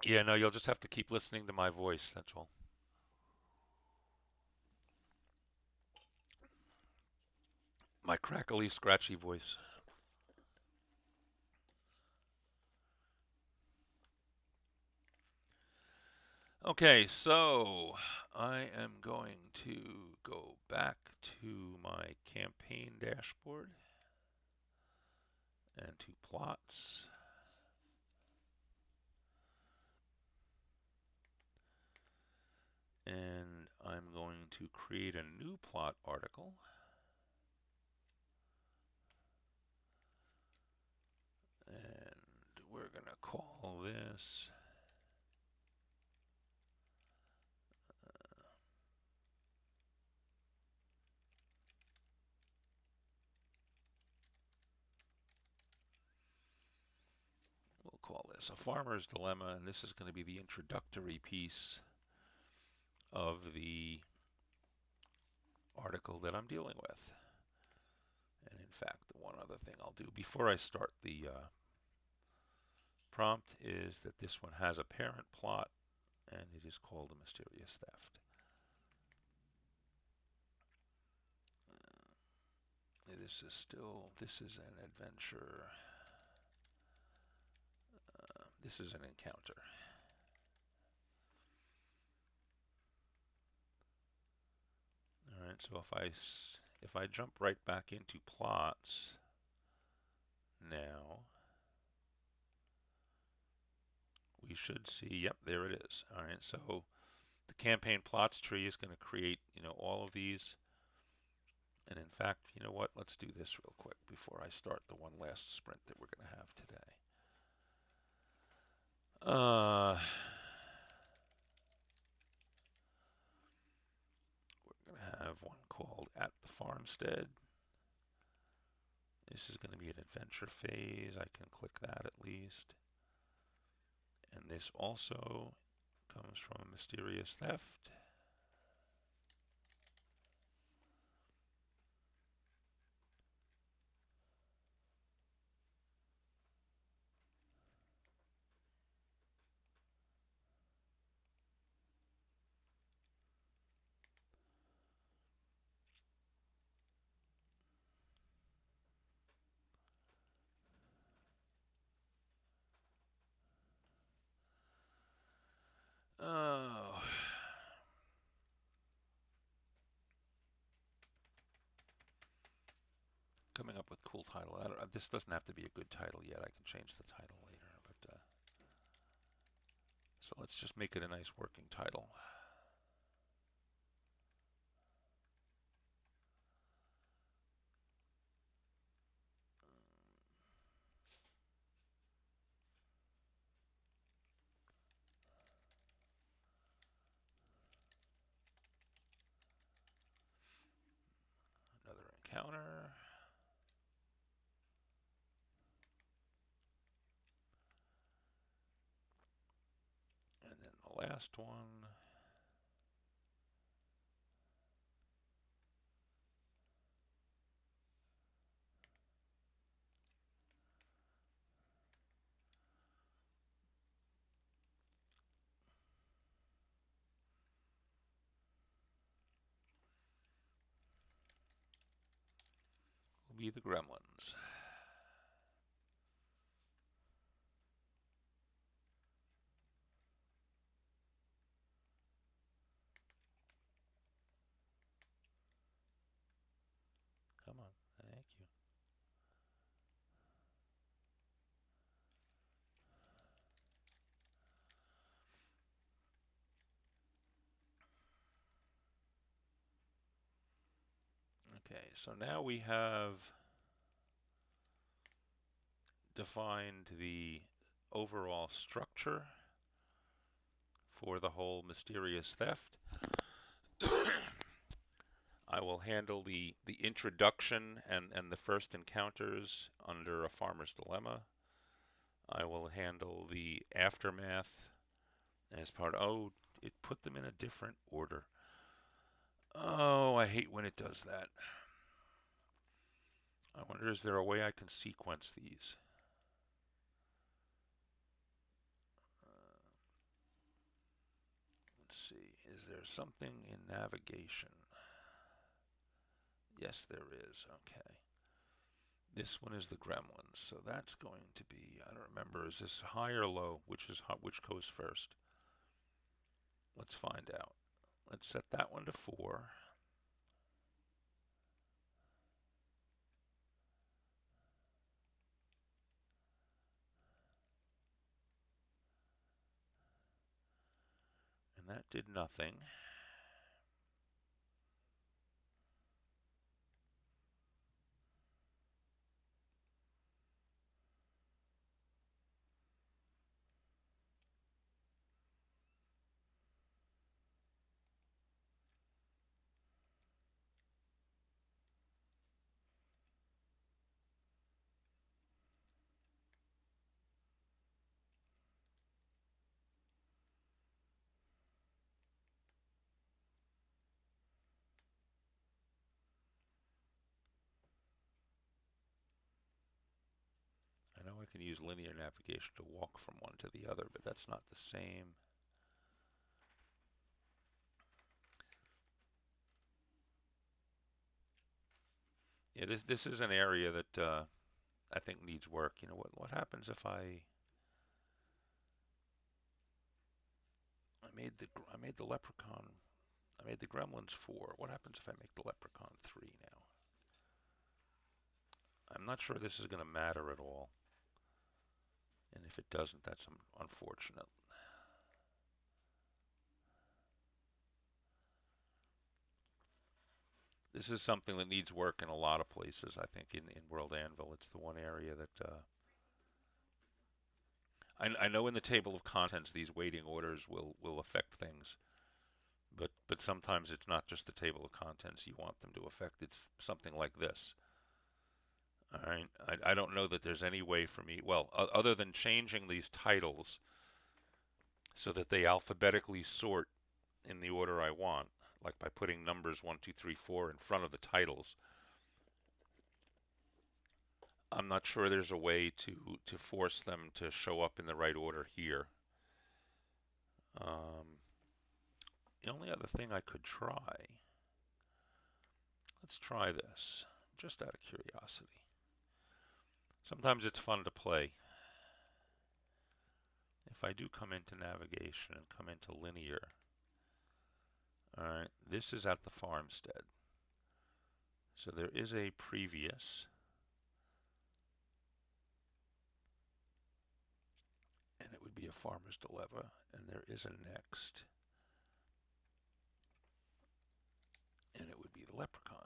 Yeah, no, you'll just have to keep listening to my voice. That's all. My crackly, scratchy voice. Okay, so I am going to go back to my campaign dashboard and to plots. And I'm going to create a new plot article. And we're going to call this we'll call this a farmer's dilemma, and this is going to be the introductory piece of the article that I'm dealing with. And in fact, the one other thing I'll do before I start the prompt is that this one has a parent plot, and it is called A Mysterious Theft. This is an adventure. This is an encounter. All right, so if I jump right back into plots now, should see, yep, there it is. All right, so the campaign plots tree is going to create, all of these. And in fact, you know what? Let's do this real quick before I start the one last sprint that we're going to have today. We're going to have one called At the Farmstead. This is going to be an adventure phase. I can click that at least. And this also comes from a mysterious theft. Oh. Coming up with cool title. This doesn't have to be a good title yet. I can change the title later. But so let's just make it a nice working title. Another encounter. And then the last one. Will be the Gremlins. Come on. Thank you. Okay, so now we have defined the overall structure for the whole mysterious theft. I will handle the introduction and the first encounters under a farmer's dilemma. I will handle the aftermath as part. Oh, it put them in a different order. Oh, I hate when it does that. I wonder, is there a way I can sequence these? Let's see. Is there something in navigation? Yes, there is. Okay. This one is the Gremlins, so that's going to be, I don't remember, is this high or low? Which goes first? Let's find out. Let's set that one to 4. And that did nothing. I know I can use linear navigation to walk from one to the other, but that's not the same. Yeah, this is an area that I think needs work. You know what happens if I made the leprechaun, I made the gremlins 4. What happens if I make the leprechaun 3 now? I'm not sure this is going to matter at all. And if it doesn't, that's unfortunate. This is something that needs work in a lot of places. I think in World Anvil, it's the one area that I know in the table of contents these waiting orders will affect things, but sometimes it's not just the table of contents you want them to affect. It's something like this. All right, I don't know that there's any way for me, well, other than changing these titles so that they alphabetically sort in the order I want, like by putting numbers 1, 2, 3, 4 in front of the titles. I'm not sure there's a way to force them to show up in the right order here. The only other thing I could try, let's try this, just out of curiosity. Sometimes it's fun to play. If I do come into navigation and come into linear, alright, this is at the farmstead. So there is a previous, and it would be a farmer's dilemma, and there is a next, and it would be the leprechaun.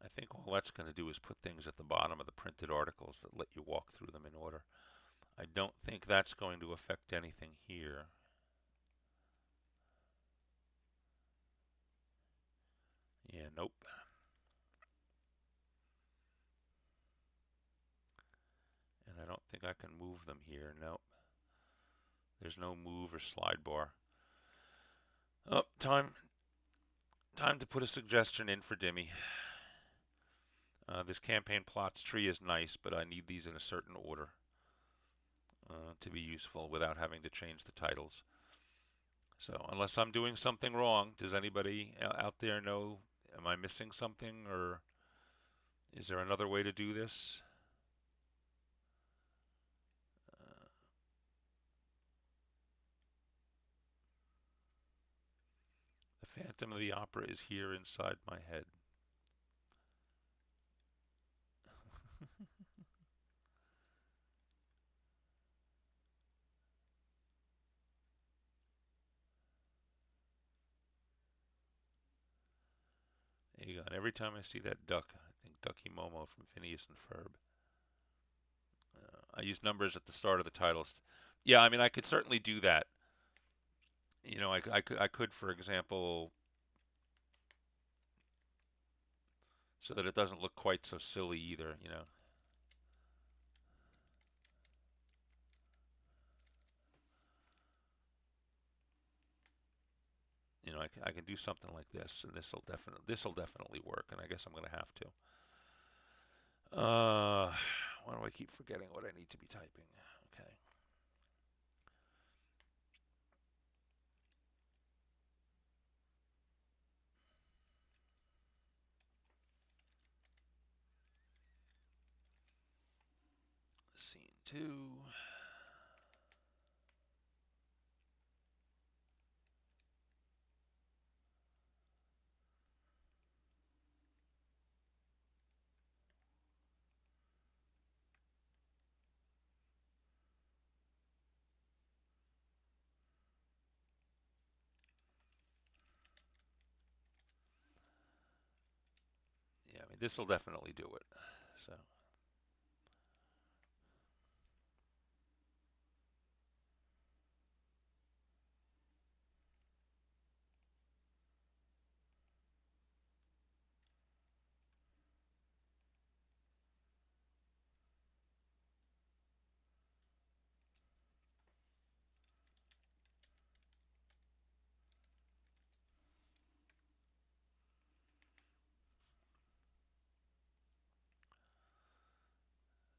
I think all that's going to do is put things at the bottom of the printed articles that let you walk through them in order. I don't think that's going to affect anything here. Yeah, nope. And I don't think I can move them here. Nope. There's no move or slide bar. Oh, time to put a suggestion in for Dimmy. This campaign plots tree is nice, but I need these in a certain order to be useful without having to change the titles. So unless I'm doing something wrong, does anybody out there know, am I missing something, or is there another way to do this? The Phantom of the Opera is here inside my head. There you go. And every time I see that duck, I think Ducky Momo from Phineas and Ferb. I use numbers at the start of the titles. Yeah, I mean, I could certainly do that. You know, I could, for example, so that it doesn't look quite so silly either, you know. You know, I can do something like this, and this'll definitely work, and I guess I'm gonna have to. Why do I keep forgetting what I need to be typing? Okay. Scene 2. Yeah, I mean, this'll definitely do it. So.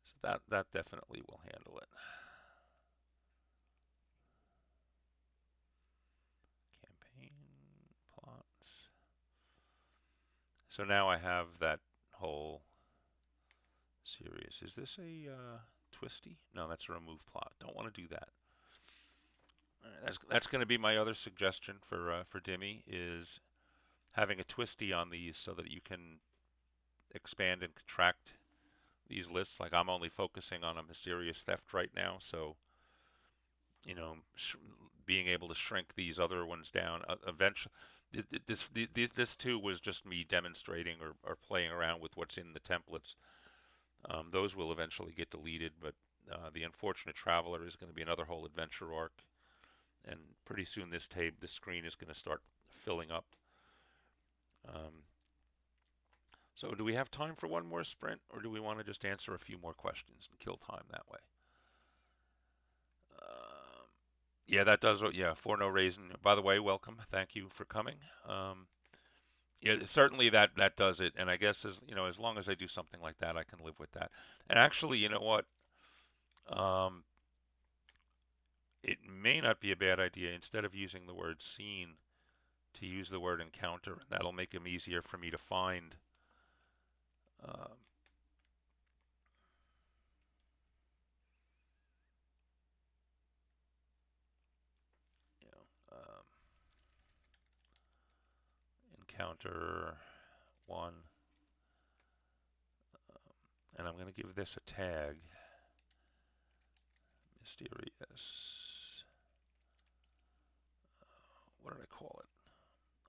So that definitely will handle it. Campaign plots. So now I have that whole series. Is this a twisty? No, that's a remove plot. Don't want to do that. That's going to be my other suggestion for Dimmy, is having a twisty on these so that you can expand and contract these lists. Like, I'm only focusing on a mysterious theft right now, so you know, being able to shrink these other ones down. Eventually, this too was just me demonstrating or playing around with what's in the templates. Those will eventually get deleted, but the Unfortunate Traveler is going to be another whole adventure arc, and pretty soon this screen is going to start filling up. Um, so, do we have time for one more sprint, or do we want to just answer a few more questions and kill time that way? Yeah, that does. Yeah, for no reason. By the way, welcome. Thank you for coming. Yeah, certainly that does it. And I guess as long as I do something like that, I can live with that. And actually, you know what? Um, it may not be a bad idea instead of using the word scene to use the word encounter, and that'll make them easier for me to find. Um, you know, encounter one, and I'm going to give this a tag. Mysterious. What did I call it?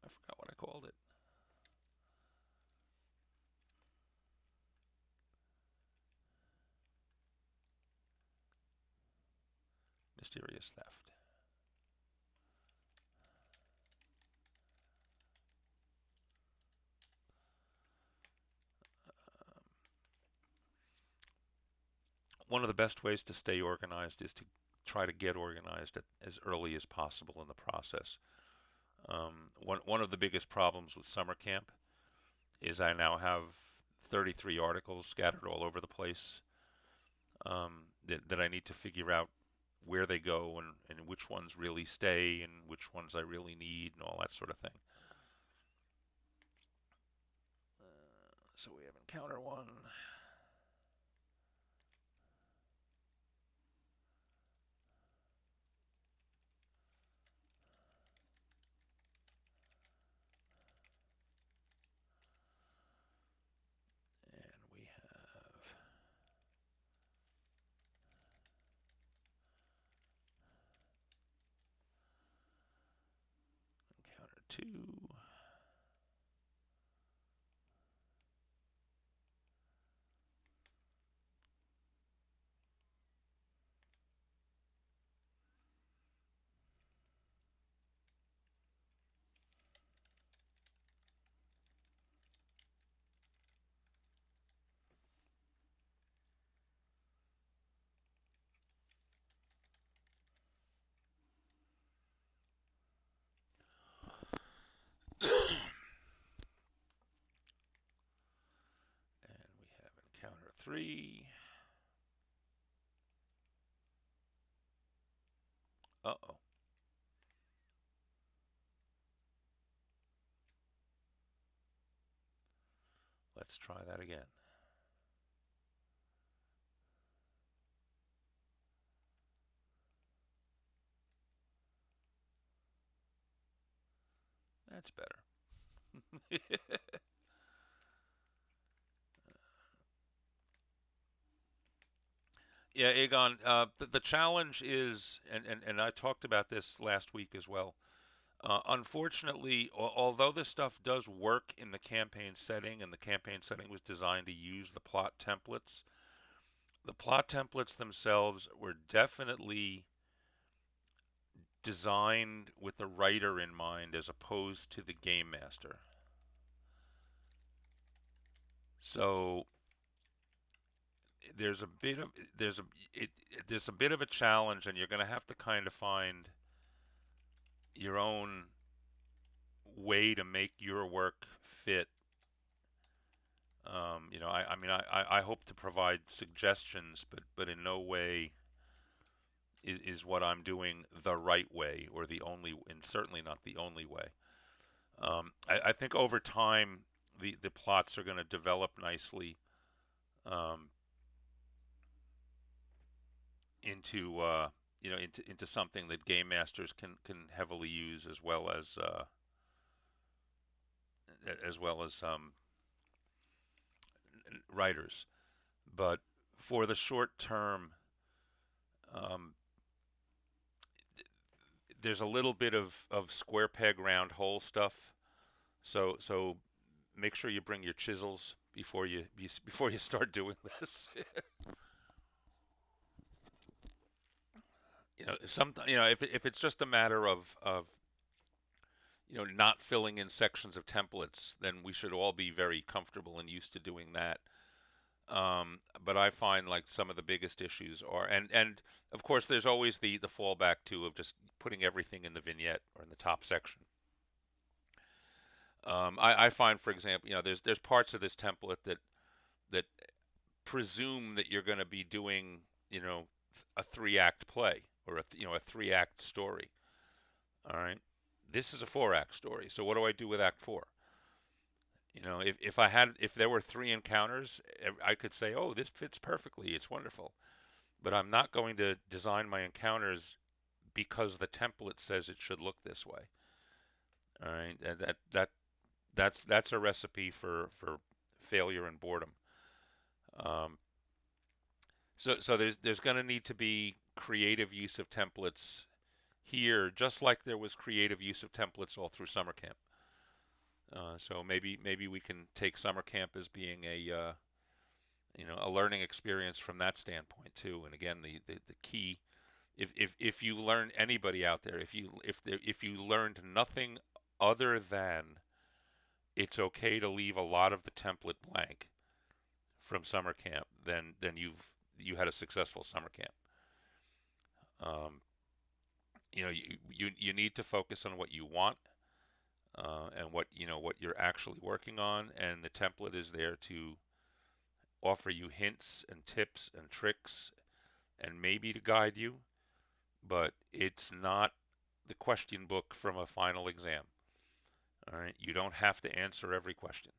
I forgot what I called it. Mysterious theft. One of the best ways to stay organized is to try to get organized as early as possible in the process. One of the biggest problems with summer camp is I now have 33 articles scattered all over the place, that I need to figure out where they go and which ones really stay and which ones I really need and all that sort of thing. So we have encounter one. And we have encounter two. And we have encounter three. Uh-oh. Let's try that again. That's better. Yeah, Aegon, the challenge is, and I talked about this last week as well. Unfortunately, although this stuff does work in the campaign setting, and the campaign setting was designed to use the plot templates themselves were definitely designed with the writer in mind as opposed to the game master. So there's a bit of there's a bit of a challenge, and you're going to have to kind of find your own way to make your work fit. I mean, I hope to provide suggestions, but in no way is what I'm doing the right way or the only, and certainly not the only way. I think over time the plots are going to develop nicely, um, into into something that game masters can heavily use as well as writers. But for the short term, um, there's a little bit of square peg round hole stuff. So make sure you bring your chisels before you start doing this. If it's just a matter of not filling in sections of templates, then we should all be very comfortable and used to doing that. But I find like some of the biggest issues are, and of course there's always the fallback too of just putting everything in the vignette or in the top section. I find, for example, there's parts of this template that presume that you're going to be doing, a 3-act play or a 3-act story. All right, this is a 4-act story. So what do I do with Act 4? If there were 3 encounters, I could say, oh, this fits perfectly. It's wonderful. But I'm not going to design my encounters because the template says it should look this way. All right, and that's a recipe for failure and boredom. Um, so there's going to need to be creative use of templates here, just like there was creative use of templates all through summer camp. So maybe we can take summer camp as being a learning experience from that standpoint too. And again, the key, if you learn, anybody out there, if you learned nothing other than it's okay to leave a lot of the template blank from summer camp, then you had a successful summer camp. You need to focus on what you want, and what you're actually working on, and the template is there to offer you hints and tips and tricks and maybe to guide you, but it's not the question book from a final exam. All right, you don't have to answer every question.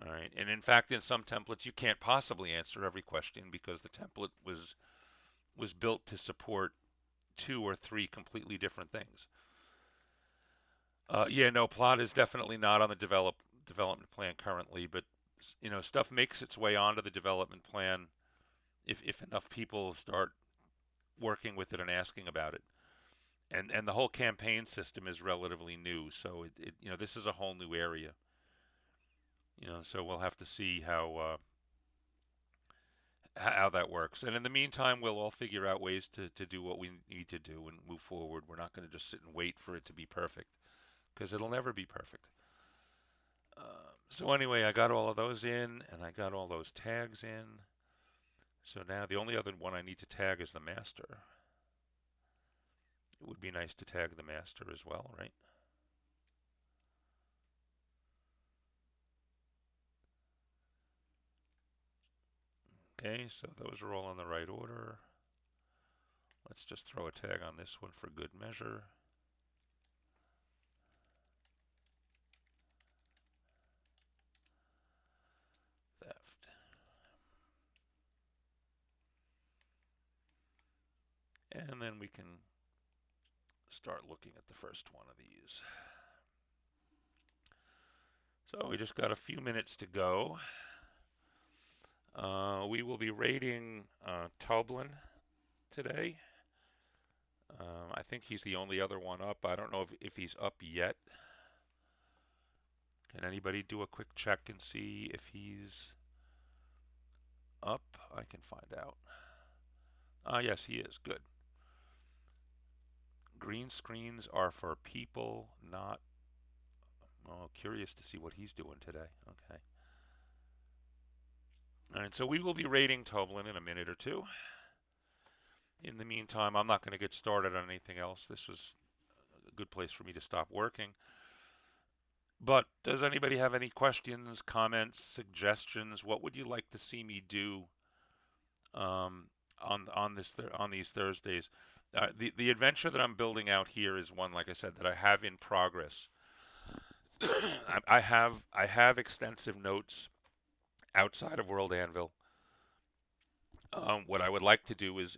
All right, and in fact, in some templates, you can't possibly answer every question because the template was built to support 2 or 3 completely different things. No, plot is definitely not on the development plan currently, but stuff makes its way onto the development plan if enough people start working with it and asking about it. And the whole campaign system is relatively new, so this is a whole new area. So we'll have to see how that works. And in the meantime, we'll all figure out ways to do what we need to do and move forward. We're not going to just sit and wait for it to be perfect, because it'll never be perfect. So anyway, I got all of those in, and I got all those tags in. So now the only other one I need to tag is the master. It would be nice to tag the master as well, right? Okay, so those are all in the right order. Let's just throw a tag on this one for good measure. Theft. And then we can start looking at the first one of these. So we just got a few minutes to go. We will be rating Toblin today. I think he's the only other one up. I don't know if he's up yet. Can anybody do a quick check and see if he's up? I can find out. Yes, he is. Good. Green screens are for people, not... Oh, curious to see what he's doing today. Okay. All right, so we will be rating Toblin in a minute or two. In the meantime, I'm not going to get started on anything else. This was a good place for me to stop working. But does anybody have any questions, comments, suggestions? What would you like to see me do on these Thursdays? The adventure that I'm building out here is one, like I said, that I have in progress. I have extensive notes outside of World Anvil. What I would like to do is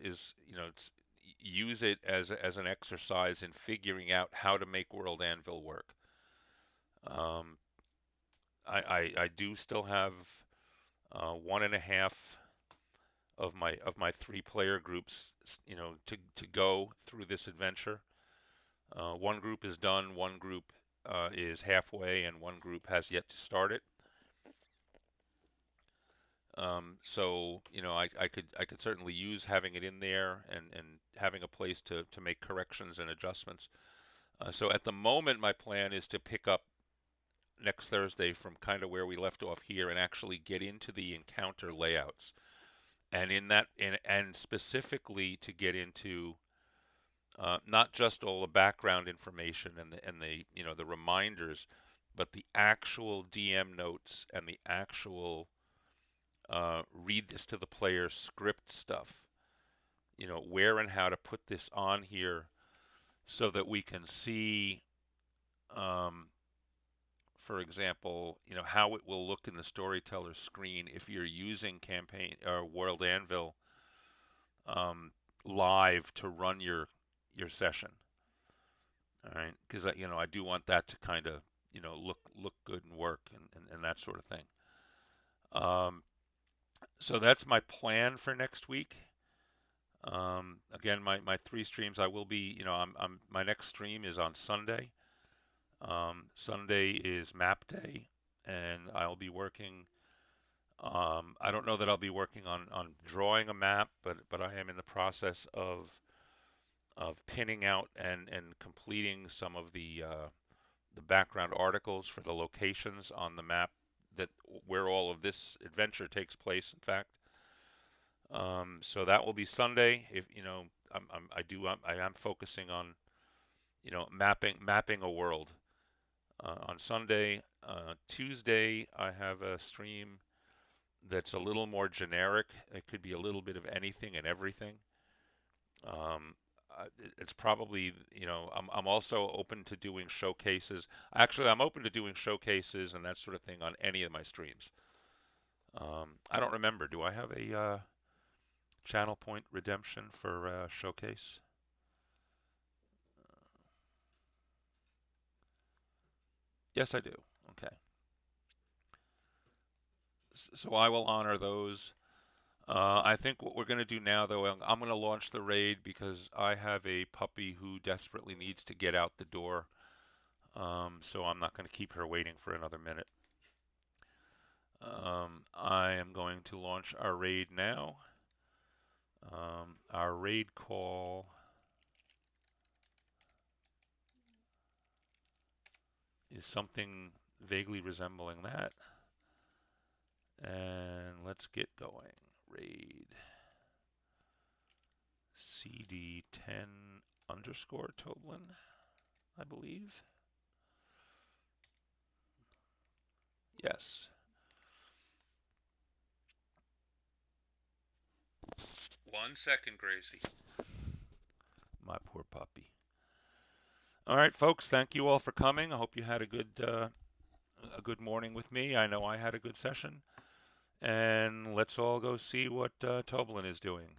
use it as an exercise in figuring out how to make World Anvil work. I do still have 1.5 of my 3-player groups, to go through this adventure. One group is done, one group is halfway, and one group has yet to start it. So I could certainly use having it in there and having a place to make corrections and adjustments. So at the moment, my plan is to pick up next Thursday from kind of where we left off here and actually get into the encounter layouts, and and specifically to get into not just all the background information and the the reminders, but the actual DM notes and the actual read this to the player script stuff. Where and how to put this on here so that we can see, um, for example, how it will look in the storyteller's screen if you're using campaign or World Anvil um, live to run your session. All right, because I do want that to kind of look good and work and that sort of thing. Um, so that's my plan for next week. Again, my three streams, I will be, my next stream is on Sunday. Sunday is map day, and I'll be working. I don't know that I'll be working on drawing a map, but I am in the process of pinning out and completing some of the background articles for the locations on the map that where all of this adventure takes place. In fact, so that will be Sunday. If I am focusing on mapping a world on Sunday. Tuesday I have a stream that's a little more generic. It could be a little bit of anything and everything. Um, it's probably I'm also open to doing showcases. Actually, I'm open to doing showcases and that sort of thing on any of my streams. I don't remember. Do I have a channel point redemption for showcase? Yes, I do. Okay. So I will honor those. I think what we're going to do now, though, I'm going to launch the raid because I have a puppy who desperately needs to get out the door. So I'm not going to keep her waiting for another minute. I am going to launch our raid now. Our raid call is something vaguely resembling that. And let's get going. Raid CD10 underscore Toblin, I believe. Yes. 1 second, Gracie. My poor puppy. All right, folks. Thank you all for coming. I hope you had a good morning with me. I know I had a good session. And let's all go see what Toblin is doing.